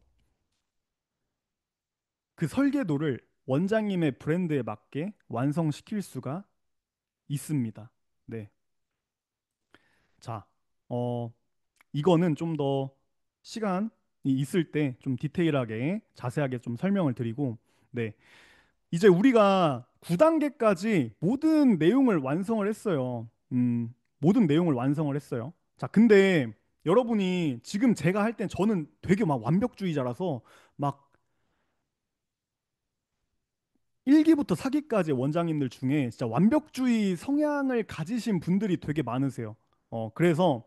그 설계도를 원장님의 브랜드에 맞게 완성시킬 수가 있습니다. 네. 자, 어, 이거는 좀 더 시간이 있을 때 좀 디테일하게 자세하게 좀 설명을 드리고, 네. 이제 우리가 9단계까지 모든 내용을 완성을 했어요. 모든 내용을 완성을 했어요. 자, 근데 여러분이 지금 제가 할 땐 저는 되게 막 완벽주의자라서 막 1기부터 4기까지 원장님들 중에 진짜 완벽주의 성향을 가지신 분들이 되게 많으세요. 그래서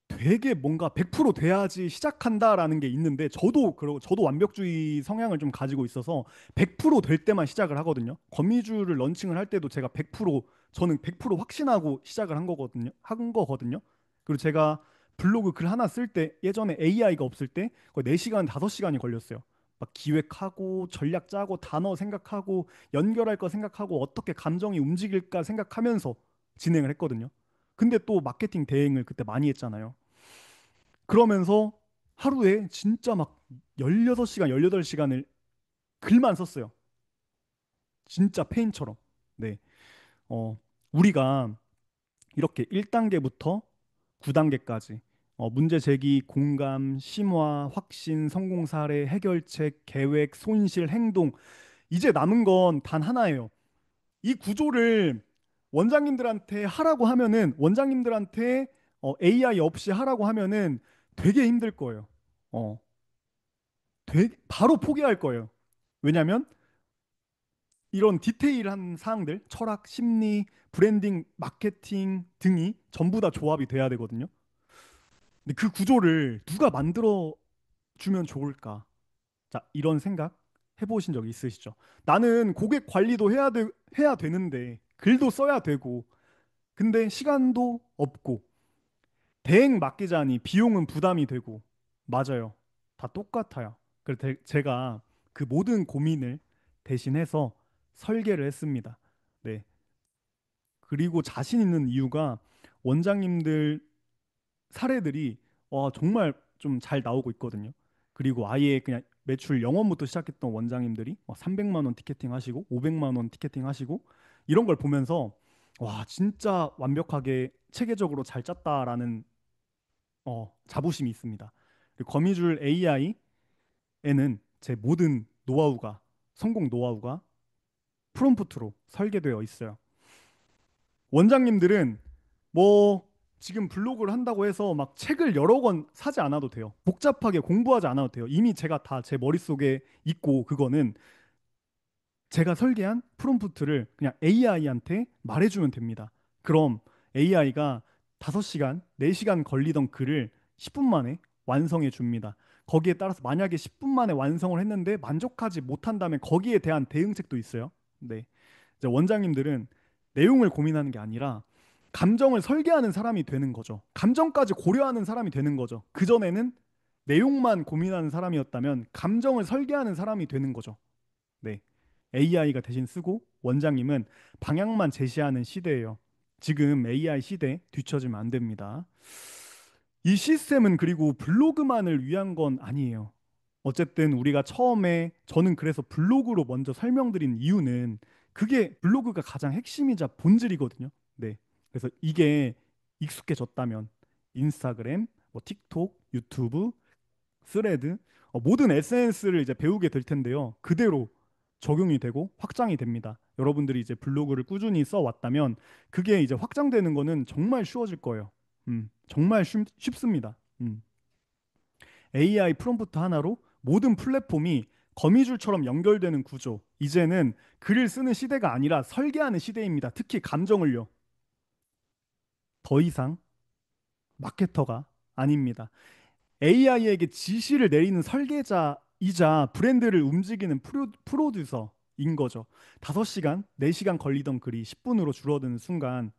되게 뭔가 100% 돼야지 시작한다라는 게 있는데 저도 완벽주의 성향을 좀 가지고 있어서 100%될 때만 시작을 하거든요. 거미줄을 런칭을 할 때도 제가 100% 저는 100% 확신하고 시작을 한 거거든요. 그리고 제가 블로그 글 하나 쓸 때 예전에 AI가 없을 때 거의 4시간, 5시간이 걸렸어요. 막 기획하고 전략 짜고 단어 생각하고 연결할 거 생각하고 어떻게 감정이 움직일까 생각하면서 진행을 했거든요. 근데 또 마케팅 대행을 그때 많이 했잖아요. 그러면서 하루에 진짜 막 16시간, 18시간을 글만 썼어요. 진짜 페인처럼. 네. 우리가 이렇게 1단계부터 9단계까지 문제 제기, 공감, 심화, 확신, 성공 사례, 해결책, 계획, 손실, 행동 이제 남은 건 단 하나예요. 이 구조를 원장님들한테 하라고 하면은 원장님들한테 AI 없이 하라고 하면은 되게 힘들 거예요. 어, 바로 포기할 거예요. 왜냐하면 이런 디테일한 사항들, 철학, 심리, 브랜딩, 마케팅 등이 전부 다 조합이 돼야 되거든요. 근데 그 구조를 누가 만들어 주면 좋을까? 자, 이런 생각 해보신 적 있으시죠? 나는 고객 관리도 해야 되는데 글도 써야 되고 근데 시간도 없고 대행 맡기자니 비용은 부담이 되고 맞아요. 다 똑같아요. 그래서 제가 그 모든 고민을 대신해서 설계를 했습니다. 네. 그리고 자신 있는 이유가 원장님들 사례들이 정말 좀 잘 나오고 있거든요. 그리고 아예 그냥 매출 0원부터 시작했던 원장님들이 300만 원 티켓팅 하시고 500만 원 티켓팅 하시고 이런 걸 보면서 와 진짜 완벽하게 체계적으로 잘 짰다라는 자부심이 있습니다. 그리고 거미줄 AI에는 제 모든 노하우가 성공 노하우가 프롬프트로 설계되어 있어요. 원장님들은 뭐 지금 블로그를 한다고 해서 막 책을 여러 권 사지 않아도 돼요. 복잡하게 공부하지 않아도 돼요. 이미 제가 다 제 머릿속에 있고 그거는 제가 설계한 프롬프트를 그냥 AI한테 말해주면 됩니다. 그럼 AI가 5시간, 4시간 걸리던 글을 10분 만에 완성해 줍니다. 거기에 따라서 만약에 10분 만에 완성을 했는데 만족하지 못한다면 거기에 대한 대응책도 있어요. 네. 이제 원장님들은 내용을 고민하는 게 아니라 감정을 설계하는 사람이 되는 거죠. 감정까지 고려하는 사람이 되는 거죠. 그전에는 내용만 고민하는 사람이었다면 감정을 설계하는 사람이 되는 거죠. 네. AI가 대신 쓰고 원장님은 방향만 제시하는 시대예요. 지금 AI 시대 뒤처지면 안 됩니다. 이 시스템은 그리고 블로그만을 위한 건 아니에요. 어쨌든 우리가 처음에 저는 그래서 블로그로 먼저 설명드린 이유는 그게 블로그가 가장 핵심이자 본질이거든요. 네. 그래서 이게 익숙해졌다면 인스타그램, 뭐 틱톡, 유튜브, 스레드 모든 SNS를 이제 배우게 될 텐데요. 그대로 적용이 되고 확장이 됩니다. 여러분들이 이제 블로그를 꾸준히 써왔다면 그게 이제 확장되는 거는 정말 쉬워질 거예요. 정말 쉽습니다. AI 프롬프트 하나로 모든 플랫폼이 거미줄처럼 연결되는 구조. 이제는 글을 쓰는 시대가 아니라 설계하는 시대입니다. 특히 감정을요. 더 이상 마케터가 아닙니다. AI에게 지시를 내리는 설계자이자 브랜드를 움직이는 프로듀서인 거죠. 5시간, 4시간 걸리던 글이 10분으로 줄어드는 순간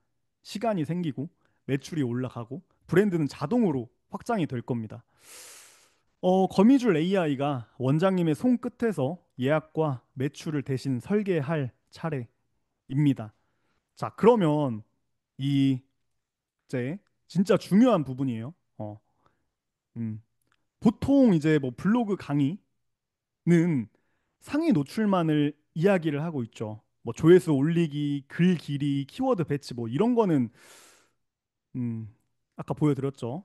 시간이 생기고 매출이 올라가고 브랜드는 자동으로 확장이 될 겁니다. 거미줄 AI가 원장님의 손끝에서 예약과 매출을 대신 설계할 차례입니다. 자, 그러면 이 이제 진짜 중요한 부분이에요. 음, 보통 이제 뭐 블로그 강의는 상위 노출만을 이야기를 하고 있죠. 뭐 조회수 올리기, 글 길이, 키워드 배치 뭐 이런 거는 음, 아까 보여드렸죠.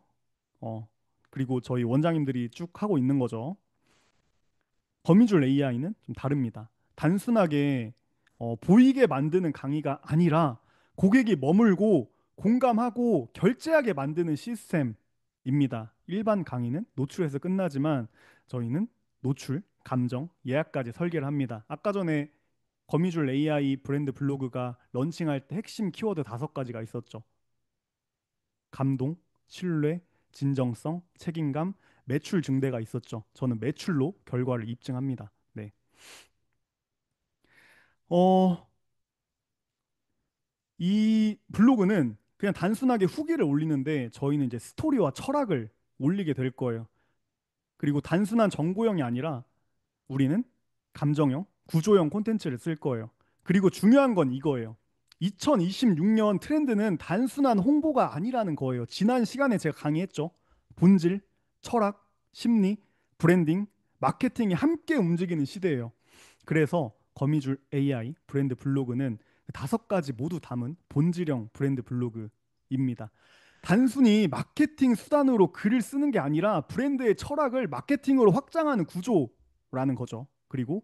어, 그리고 저희 원장님들이 쭉 하고 있는 거죠. 거미줄 AI는 좀 다릅니다. 단순하게 보이게 만드는 강의가 아니라 고객이 머물고 공감하고 결제하게 만드는 시스템입니다. 일반 강의는 노출에서 끝나지만 저희는 노출, 감정, 예약까지 설계를 합니다. 아까 전에 거미줄 AI 브랜드 블로그가 런칭할 때 핵심 키워드 5가지가 있었죠. 감동, 신뢰, 진정성, 책임감, 매출 증대가 있었죠. 저는 매출로 결과를 입증합니다. 네. 어, 이 블로그는 그냥 단순하게 후기를 올리는데 저희는 이제 스토리와 철학을 올리게 될 거예요. 그리고 단순한 정보형이 아니라 우리는 감정형, 구조형 콘텐츠를 쓸 거예요. 그리고 중요한 건 이거예요. 2026년 트렌드는 단순한 홍보가 아니라는 거예요. 지난 시간에 제가 강의했죠. 본질, 철학, 심리, 브랜딩, 마케팅이 함께 움직이는 시대예요. 그래서 거미줄 AI 브랜드 블로그는 5가지 모두 담은 본질형 브랜드 블로그입니다. 단순히 마케팅 수단으로 글을 쓰는 게 아니라 브랜드의 철학을 마케팅으로 확장하는 구조라는 거죠. 그리고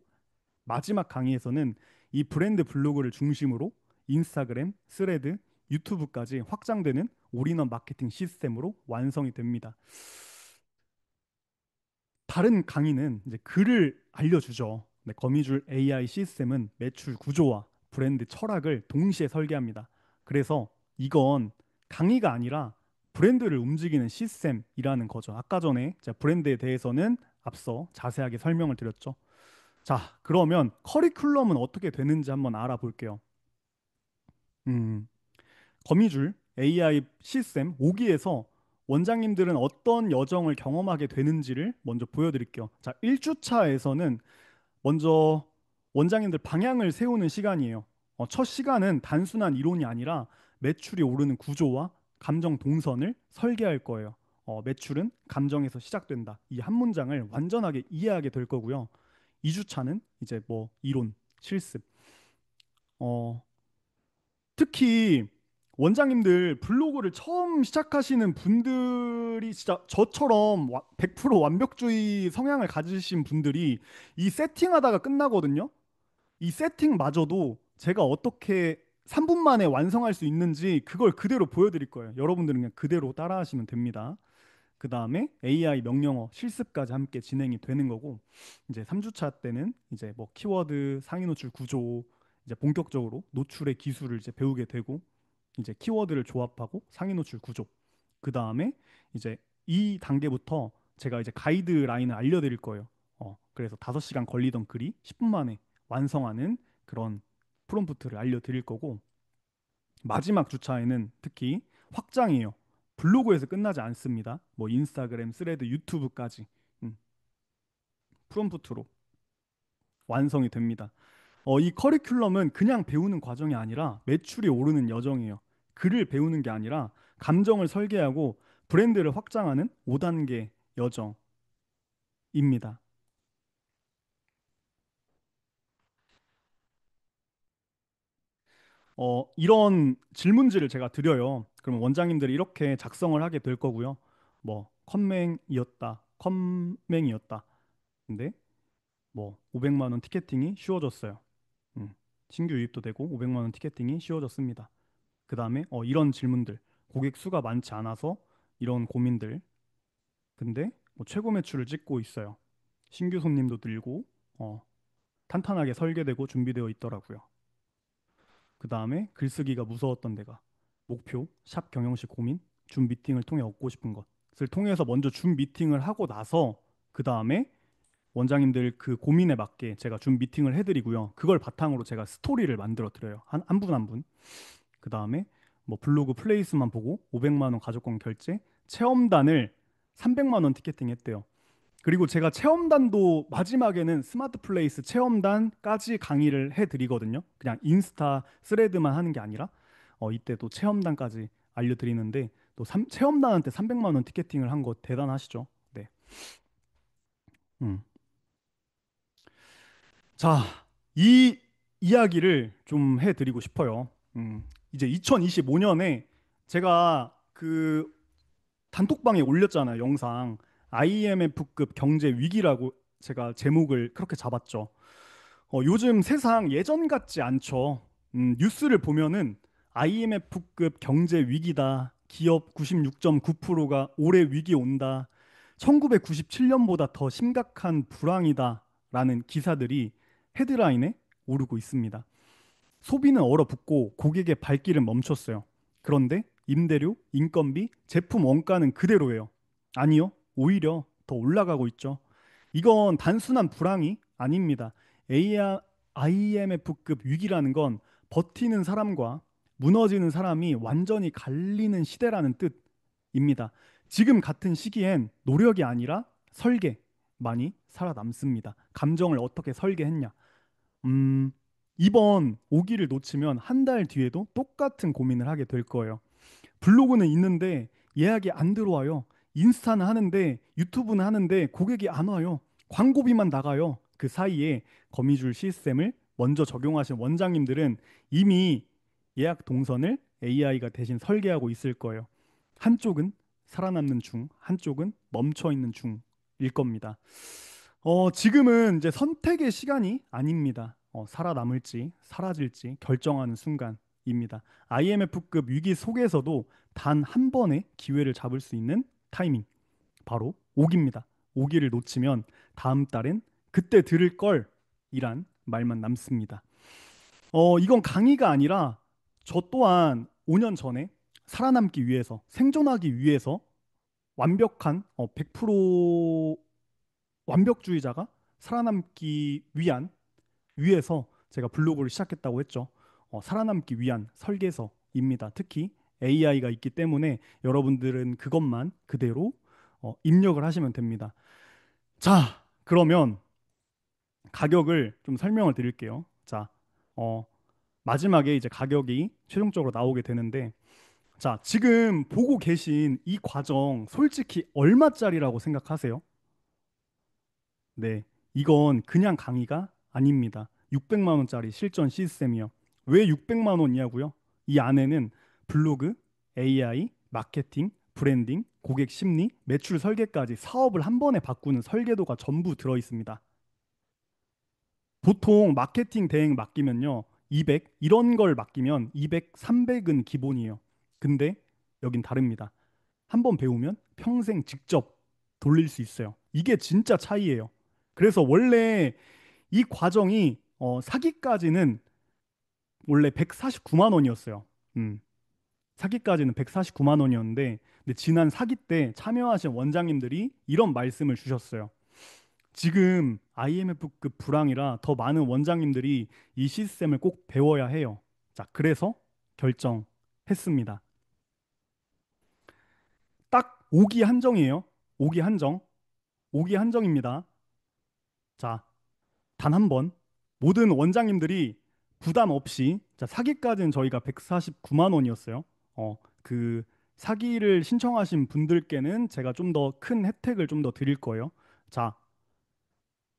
마지막 강의에서는 이 브랜드 블로그를 중심으로 인스타그램, 스레드, 유튜브까지 확장되는 올인원 마케팅 시스템으로 완성이 됩니다. 다른 강의는 이제 글을 알려주죠. 네, 거미줄 AI 시스템은 매출 구조와 브랜드 철학을 동시에 설계합니다. 그래서 이건 강의가 아니라 브랜드를 움직이는 시스템이라는 거죠. 아까 전에 제가 브랜드에 대해서는 앞서 자세하게 설명을 드렸죠. 자, 그러면 커리큘럼은 어떻게 되는지 한번 알아볼게요. 음, 거미줄 AI 시스템 5기에서 원장님들은 어떤 여정을 경험하게 되는지를 먼저 보여드릴게요. 자, 1주차에서는 먼저 원장님들 방향을 세우는 시간이에요. 첫 시간은 단순한 이론이 아니라 매출이 오르는 구조와 감정 동선을 설계할 거예요. 매출은 감정에서 시작된다. 이 한 문장을 완전하게 이해하게 될 거고요. 2주차는 이제 뭐 이론, 실습. 어, 특히 원장님들 블로그를 처음 시작하시는 분들이 진짜 저처럼 100% 완벽주의 성향을 가지신 분들이 이 세팅하다가 끝나거든요. 이 세팅마저도 제가 어떻게 3분 만에 완성할 수 있는지 그걸 그대로 보여드릴 거예요. 여러분들은 그냥 그대로 따라하시면 됩니다. 그 다음에 AI 명령어 실습까지 함께 진행이 되는 거고, 이제 3주차 때는 이제 뭐 키워드, 상위 노출 구조, 이제 본격적으로 노출의 기술을 이제 배우게 되고, 이제 키워드를 조합하고 상위 노출 구조. 그 다음에 이제 이 단계부터 제가 이제 가이드라인을 알려드릴 거예요. 그래서 5시간 걸리던 글이 10분 만에 완성하는 그런 프롬프트를 알려드릴 거고, 마지막 주차에는 특히 확장이에요. 블로그에서 끝나지 않습니다. 뭐 인스타그램, 스레드, 유튜브까지 음, 프롬프트로 완성이 됩니다. 이 커리큘럼은 그냥 배우는 과정이 아니라 매출이 오르는 여정이에요. 글을 배우는 게 아니라 감정을 설계하고 브랜드를 확장하는 5단계 여정입니다. 이런 질문지를 제가 드려요. 그러면 원장님들이 이렇게 작성을 하게 될 거고요. 뭐 컴맹이었다. 근데 뭐 500만 원 티켓팅이 쉬워졌어요. 음, 신규 유입도 되고 500만 원 티켓팅이 쉬워졌습니다. 그 다음에 이런 질문들, 고객 수가 많지 않아서 이런 고민들. 근데 뭐 최고 매출을 찍고 있어요. 신규 손님도 늘고 어, 탄탄하게 설계되고 준비되어 있더라고요. 그 다음에 글쓰기가 무서웠던 데가 목표, 샵 경영식 고민, 줌 미팅을 통해 얻고 싶은 것을 통해서 먼저 줌 미팅을 하고 나서 그 다음에 원장님들 그 고민에 맞게 제가 줌 미팅을 해드리고요. 그걸 바탕으로 제가 스토리를 만들어 드려요. 한 분 한 분. 그 다음에 뭐 블로그 플레이스만 보고 500만 원 가족권 결제, 체험단을 300만 원 티켓팅 했대요. 그리고 제가 체험단도 마지막에는 스마트 플레이스 체험단까지 강의를 해드리거든요. 그냥 인스타 스레드만 하는 게 아니라 이때도 체험단까지 알려드리는데 또 체험단한테 300만 원 티켓팅을 한 거 대단하시죠? 네. 음. 자, 이 이야기를 좀 해드리고 싶어요. 이제 2025년에 제가 그 단톡방에 올렸잖아요, 영상. IMF급 경제 위기라고 제가 제목을 그렇게 잡았죠. 요즘 세상 예전 같지 않죠. 뉴스를 보면은 IMF급 경제 위기다. 기업 96.9%가 올해 위기 온다. 1997년보다 더 심각한 불황이다. 라는 기사들이 헤드라인에 오르고 있습니다. 소비는 얼어붙고 고객의 발길은 멈췄어요. 그런데 임대료, 인건비, 제품 원가는 그대로예요. 아니요, 오히려 더 올라가고 있죠. 이건 단순한 불황이 아닙니다. IMF급 위기라는 건 버티는 사람과 무너지는 사람이 완전히 갈리는 시대라는 뜻입니다. 지금 같은 시기엔 노력이 아니라 설계 많이 살아남습니다. 감정을 어떻게 설계했냐? 음, 이번 오기를 놓치면 한 달 뒤에도 똑같은 고민을 하게 될 거예요. 블로그는 있는데 예약이 안 들어와요. 인스타는 하는데 유튜브는 하는데 고객이 안 와요. 광고비만 나가요. 그 사이에 거미줄 시스템을 먼저 적용하신 원장님들은 이미 예약 동선을 AI가 대신 설계하고 있을 거예요. 한쪽은 살아남는 중, 한쪽은 멈춰 있는 중일 겁니다. 지금은 이제 선택의 시간이 아닙니다. 살아남을지 사라질지 결정하는 순간입니다. IMF급 위기 속에서도 단 한 번의 기회를 잡을 수 있는 타이밍, 바로 오기입니다. 오기를 놓치면 다음 달엔 그때 들을 걸이란 말만 남습니다. 이건 강의가 아니라 저 또한 5년 전에 살아남기 위해서, 생존하기 위해서 완벽한 100% 완벽주의자가 살아남기 위해서 제가 블로그를 시작했다고 했죠. 살아남기 위한 설계서입니다. 특히 AI가 있기 때문에 여러분들은 그것만 그대로 입력을 하시면 됩니다. 자, 그러면 가격을 좀 설명을 드릴게요. 자, 어, 마지막에 이제 가격이 최종적으로 나오게 되는데, 자, 지금 보고 계신 이 과정 솔직히 얼마짜리라고 생각하세요? 네, 이건 그냥 강의가 아닙니다. 600만 원짜리 실전 시스템이요. 왜 600만 원이냐고요? 이 안에는 블로그, AI, 마케팅, 브랜딩, 고객 심리, 매출 설계까지 사업을 한 번에 바꾸는 설계도가 전부 들어 있습니다. 보통 마케팅 대행 맡기면요. 200 이런 걸 맡기면 200, 300은 기본이에요. 근데 여긴 다릅니다. 한 번 배우면 평생 직접 돌릴 수 있어요. 이게 진짜 차이예요. 그래서 원래 이 과정이 사기까지는 원래 149만 원이었어요. 음, 사기까지는 149만 원이었는데 근데 지난 사기 때 참여하신 원장님들이 이런 말씀을 주셨어요. 지금 IMF급 불황이라 더 많은 원장님들이 이 시스템을 꼭 배워야 해요. 자, 그래서 결정했습니다. 딱 5기 한정이에요. 5기 한정. 5기 한정입니다. 자, 단 한 번 모든 원장님들이 부담 없이 자, 사기까지는 저희가 149만 원이었어요. 그 사기를 신청하신 분들께는 제가 좀 더 큰 혜택을 좀 더 드릴 거예요. 자,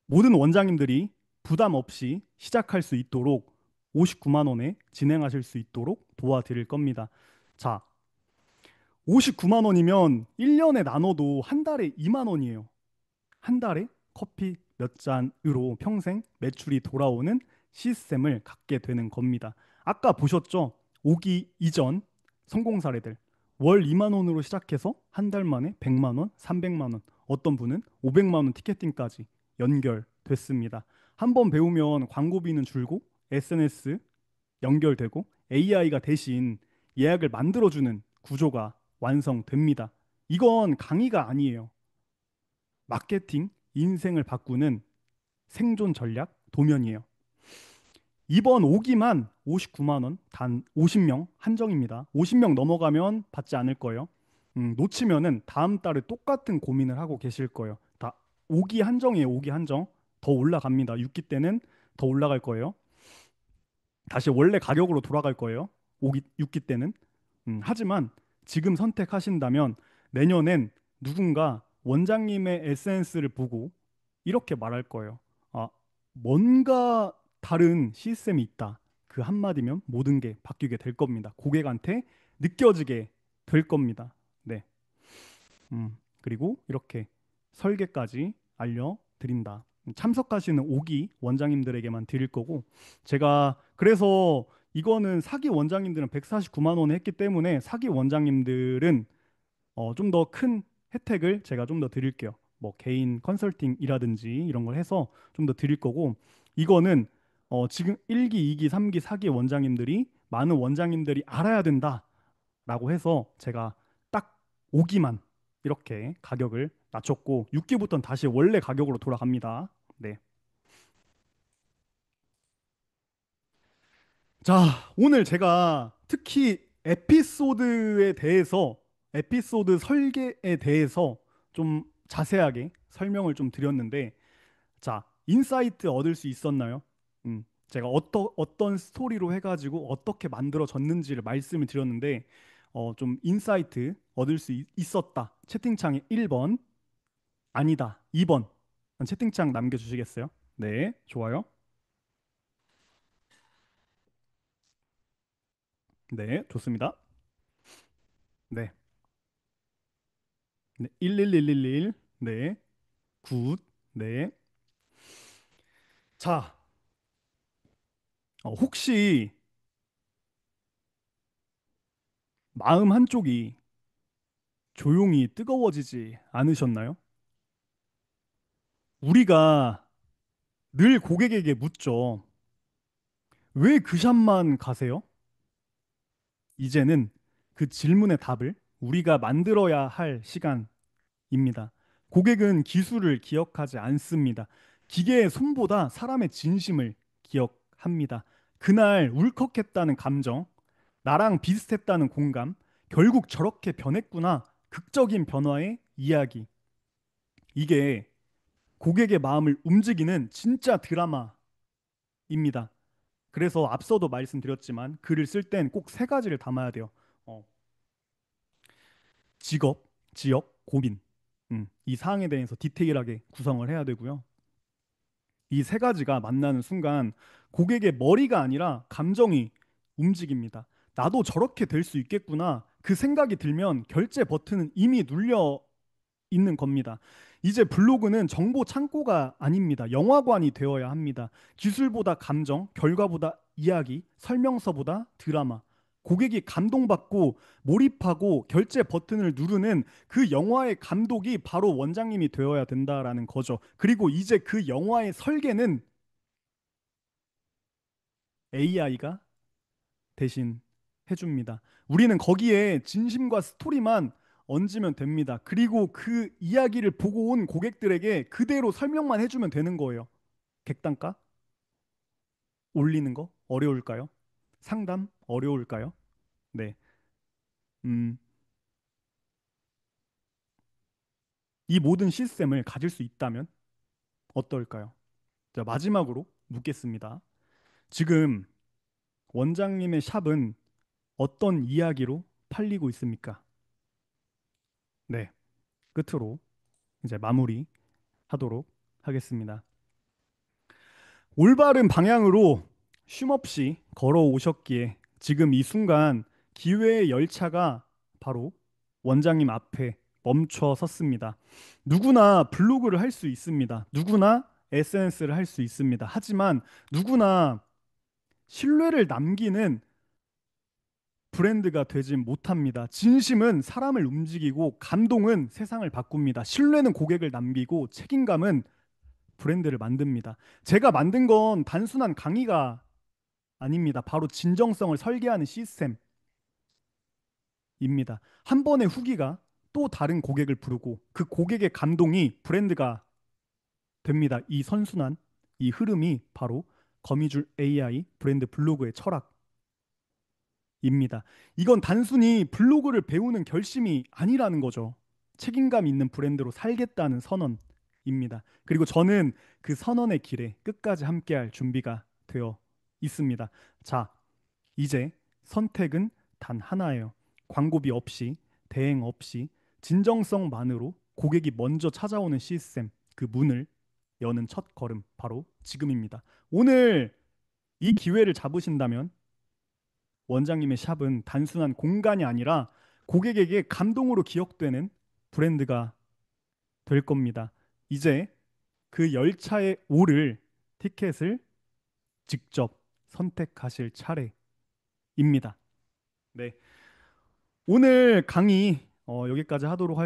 모든 원장님들이 부담 없이 시작할 수 있도록 59만 원에 진행하실 수 있도록 도와드릴 겁니다. 자, 59만 원이면 1년에 나눠도 한 달에 2만 원이에요. 한 달에 커피 몇 잔으로 평생 매출이 돌아오는 시스템을 갖게 되는 겁니다. 아까 보셨죠? 오기 이전 성공 사례들. 월 2만 원으로 시작해서 한 달 만에 100만 원, 300만 원, 어떤 분은 500만 원 티켓팅까지 연결됐습니다. 한 번 배우면 광고비는 줄고 SNS 연결되고 AI가 대신 예약을 만들어주는 구조가 완성됩니다. 이건 강의가 아니에요. 마케팅, 인생을 바꾸는 생존 전략 도면이에요. 이번 5기만 59만 원, 단 50명 한정입니다. 50명 넘어가면 받지 않을 거예요. 놓치면은 다음 달에 똑같은 고민을 하고 계실 거예요. 다 5기 한정이에요. 5기 한정. 더 올라갑니다. 6기 때는 더 올라갈 거예요. 다시 원래 가격으로 돌아갈 거예요. 5기, 6기 때는. 하지만 지금 선택하신다면 내년엔 누군가 원장님의 에센스를 보고 이렇게 말할 거예요. 아, 뭔가 다른 시스템이 있다. 그 한마디면 모든 게 바뀌게 될 겁니다. 고객한테 느껴지게 될 겁니다. 네. 그리고 이렇게 설계까지 알려드린다. 참석하시는 5기 원장님들에게만 드릴 거고, 제가 그래서 이거는 사기 원장님들은 149만 원에 했기 때문에 사기 원장님들은 좀 더 큰 혜택을 제가 좀 더 드릴게요. 뭐 개인 컨설팅이라든지 이런 걸 해서 좀 더 드릴 거고, 이거는 지금 1기, 2기, 3기, 4기 원장님들이 많은 원장님들이 알아야 된다라고 해서 제가 딱 5기만 이렇게 가격을 낮췄고 6기부터는 다시 원래 가격으로 돌아갑니다. 네. 자, 오늘 제가 특히 에피소드 설계에 대해서 좀 자세하게 설명을 좀 드렸는데, 자, 인사이트 얻을 수 있었나요? 제가 어떤 스토리로 해가지고 어떻게 만들어졌는지를 말씀을 드렸는데, 좀 인사이트 얻을 수 있었다. 채팅창에 1번, 아니다, 2번. 채팅창 남겨주시겠어요? 네, 좋아요. 네, 좋습니다. 네, 네, 11111. 네, 굿. 네. 자, 혹시 마음 한쪽이 조용히 뜨거워지지 않으셨나요? 우리가 늘 고객에게 묻죠. 왜 그 샵만 가세요? 이제는 그 질문의 답을 우리가 만들어야 할 시간입니다. 고객은 기술을 기억하지 않습니다. 기계의 손보다 사람의 진심을 기억합니다. 그날 울컥했다는 감정, 나랑 비슷했다는 공감, 결국 저렇게 변했구나. 극적인 변화의 이야기. 이게 고객의 마음을 움직이는 진짜 드라마입니다. 그래서 앞서도 말씀드렸지만 글을 쓸 땐 꼭 세 가지를 담아야 돼요. 어, 직업, 지역, 고민. 이 사항에 대해서 디테일하게 구성을 해야 되고요. 이 세 가지가 만나는 순간 고객의 머리가 아니라 감정이 움직입니다. 나도 저렇게 될 수 있겠구나. 그 생각이 들면 결제 버튼은 이미 눌려 있는 겁니다. 이제 블로그는 정보 창고가 아닙니다. 영화관이 되어야 합니다. 기술보다 감정, 결과보다 이야기, 설명서보다 드라마. 고객이 감동받고 몰입하고 결제 버튼을 누르는 그 영화의 감독이 바로 원장님이 되어야 된다라는 거죠. 그리고 이제 그 영화의 설계는 AI가 대신 해줍니다. 우리는 거기에 진심과 스토리만 얹으면 됩니다. 그리고 그 이야기를 보고 온 고객들에게 그대로 설명만 해주면 되는 거예요. 객단가 올리는 거 어려울까요? 상담 어려울까요? 네. 음, 이 모든 시스템을 가질 수 있다면 어떨까요? 자, 마지막으로 묻겠습니다. 지금 원장님의 샵은 어떤 이야기로 팔리고 있습니까? 네. 끝으로 이제 마무리 하도록 하겠습니다. 올바른 방향으로 쉼없이 걸어오셨기에 지금 이 순간 기회의 열차가 바로 원장님 앞에 멈춰 섰습니다. 누구나 블로그를 할 수 있습니다. 누구나 SNS를 할 수 있습니다. 하지만 누구나 신뢰를 남기는 브랜드가 되지 못합니다. 진심은 사람을 움직이고 감동은 세상을 바꿉니다. 신뢰는 고객을 남기고 책임감은 브랜드를 만듭니다. 제가 만든 건 단순한 강의가 아닙니다. 바로 진정성을 설계하는 시스템입니다. 한 번의 후기가 또 다른 고객을 부르고 그 고객의 감동이 브랜드가 됩니다. 이 선순환, 이 흐름이 바로 거미줄 AI 브랜드 블로그의 철학입니다. 이건 단순히 블로그를 배우는 결심이 아니라는 거죠. 책임감 있는 브랜드로 살겠다는 선언입니다. 그리고 저는 그 선언의 길에 끝까지 함께할 준비가 되어 있습니다. 자, 이제 선택은 단 하나예요. 광고비 없이, 대행 없이, 진정성만으로 고객이 먼저 찾아오는 시스템, 그 문을 여는 첫 걸음, 바로 지금입니다. 오늘 이 기회를 잡으신다면 원장님의 샵은 단순한 공간이 아니라 고객에게 감동으로 기억되는 브랜드가 될 겁니다. 이제 그 열차에 오를 티켓을 직접 선택하실 차례입니다. 네. 오늘 강의 여기까지 하도록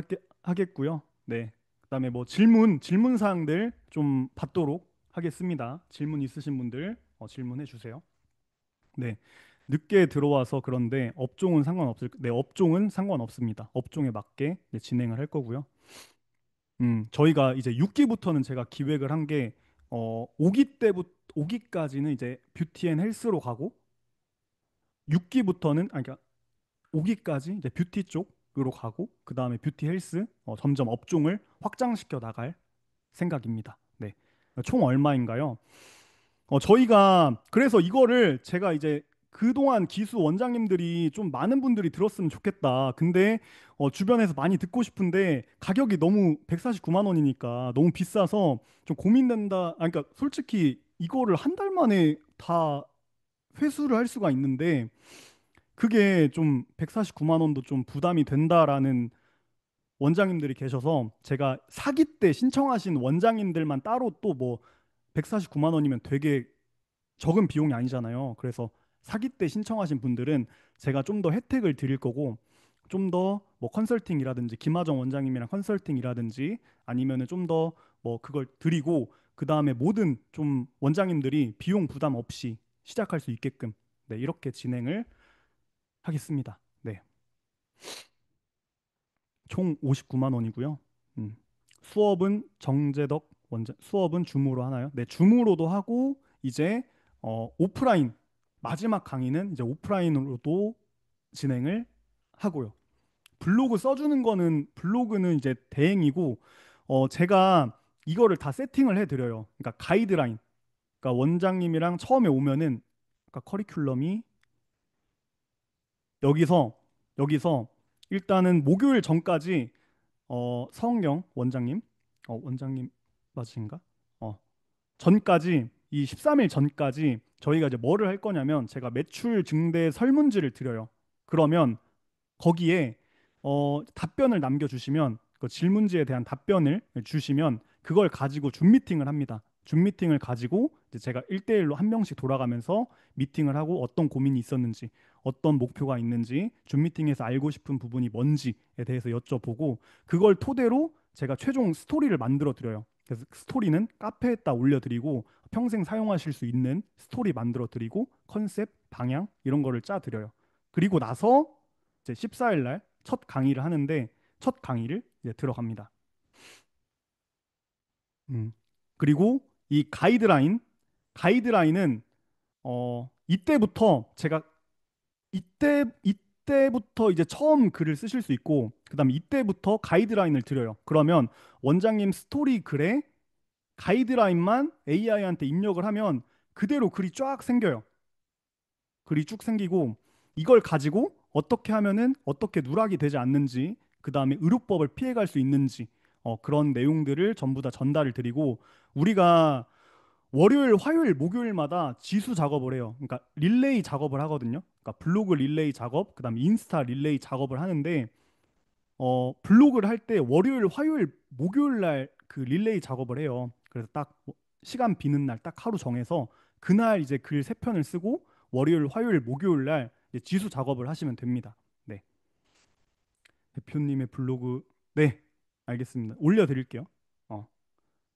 하겠고요. 네. 그다음에 뭐 질문 사항들 좀 받도록 하겠습니다. 질문 있으신 분들 질문해 주세요. 네. 늦게 들어와서 그런데 네, 업종은 상관없습니다. 업종에 맞게 네, 진행을 할 거고요. 저희가 이제 6기부터는 제가 기획을 한 게 5기 때부터 5기까지는 이제 뷰티 앤 헬스로 가고 6기부터는 그러니까 5기까지 이제 뷰티 쪽으로 가고 그 다음에 뷰티 헬스 점점 업종을 확장시켜 나갈 생각입니다. 네. 총 얼마인가요? 저희가 그래서 이거를 제가 이제 그동안 기수 원장님들이 좀 많은 분들이 들었으면 좋겠다. 근데 주변에서 많이 듣고 싶은데 가격이 너무 149만 원이니까 너무 비싸서 좀 고민된다. 그러니까 솔직히 이거를 한 달 만에 다 회수를 할 수가 있는데 그게 좀 149만 원도 좀 부담이 된다라는 원장님들이 계셔서 제가 사기 때 신청하신 원장님들만 따로 또 뭐 149만 원이면 되게 적은 비용이 아니잖아요. 그래서 사기 때 신청하신 분들은 제가 좀 더 혜택을 드릴 거고 좀 더 뭐 컨설팅이라든지 김하정 원장님이랑 컨설팅이라든지 아니면은 좀 더 뭐 그걸 드리고 그 다음에 모든 좀 원장님들이 비용 부담 없이 시작할 수 있게끔 네, 이렇게 진행을 하겠습니다. 네. 총 59만 원이고요. 음. 수업은 정재덕 원장 수업은 줌으로 하나요? 네, 줌으로도 하고 이제 오프라인 마지막 강의는 이제 오프라인으로도 진행을 하고요. 블로그는 이제 대행이고 제가 이거를 다 세팅을 해드려요. 그러니까 가이드라인. 그러니까 원장님이랑 처음에 오면은 그러니까 커리큘럼이 여기서 여기서 일단은 목요일 전까지 성경 원장님, 원장님 맞으신가? 전까지 이 13일 전까지 저희가 이제 뭐를 할 거냐면 제가 매출 증대 설문지를 드려요. 그러면 거기에 답변을 남겨주시면 그 질문지에 대한 답변을 주시면 그걸 가지고 줌 미팅을 합니다. 줌 미팅을 가지고 이제 제가 1대1로 한 명씩 돌아가면서 미팅을 하고 어떤 고민이 있었는지 어떤 목표가 있는지 줌 미팅에서 알고 싶은 부분이 뭔지에 대해서 여쭤보고 그걸 토대로 제가 최종 스토리를 만들어 드려요. 그래서 스토리는 카페에다 올려드리고 평생 사용하실 수 있는 스토리 만들어 드리고 컨셉, 방향 이런 거를 짜 드려요. 그리고 나서 이제 14일 날 첫 강의를 하는데 첫 강의를 이제 들어갑니다. 그리고 이 가이드라인은 이때부터 제가 이때부터 이제 처음 글을 쓰실 수 있고 그다음에 이때부터 가이드라인을 드려요. 그러면 원장님 스토리 글에 가이드라인만 AI한테 입력을 하면 그대로 글이 쫙 생겨요. 글이 쭉 생기고 이걸 가지고 어떻게 하면은 어떻게 누락이 되지 않는지 그다음에 의료법을 피해갈 수 있는지 그런 내용들을 전부 다 전달을 드리고 우리가 월요일, 화요일, 목요일마다 지수 작업을 해요. 그러니까 릴레이 작업을 하거든요. 그러니까 블로그 릴레이 작업, 그다음에 인스타 릴레이 작업을 하는데 블로그를 할 때 월요일, 화요일, 목요일 날 그 릴레이 작업을 해요. 그래서 딱 시간 비는 날 딱 하루 정해서 그날 이제 글 세 편을 쓰고 월요일, 화요일, 목요일 날 이제 지수 작업을 하시면 됩니다. 네. 대표님의 블로그 네, 알겠습니다. 올려드릴게요. 어,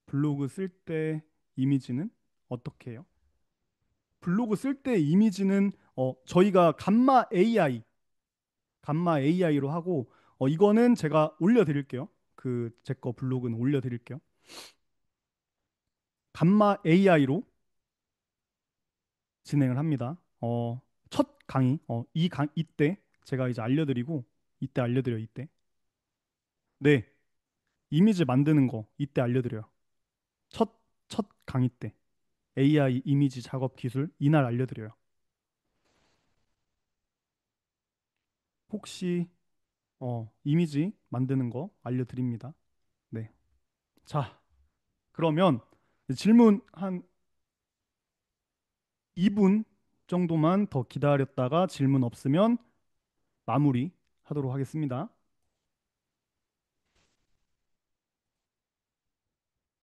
블로그 쓸 때 이미지는 어떻게 해요? 블로그 쓸 때 이미지는 저희가 감마 AI로 하고 이거는 제가 올려드릴게요. 그 제 거 블로그는 올려드릴게요. 감마 AI로 진행을 합니다. 첫 강의 이때 제가 이제 알려드리고 이때 알려드려요. 이때 네 이미지 만드는 거 이때 알려드려요. 첫 첫 강의 때 AI 이미지 작업 기술 이날 알려드려요. 혹시 이미지 만드는 거 알려드립니다. 네. 자, 그러면 질문 한 2분 정도만 더 기다렸다가 질문 없으면 마무리 하도록 하겠습니다.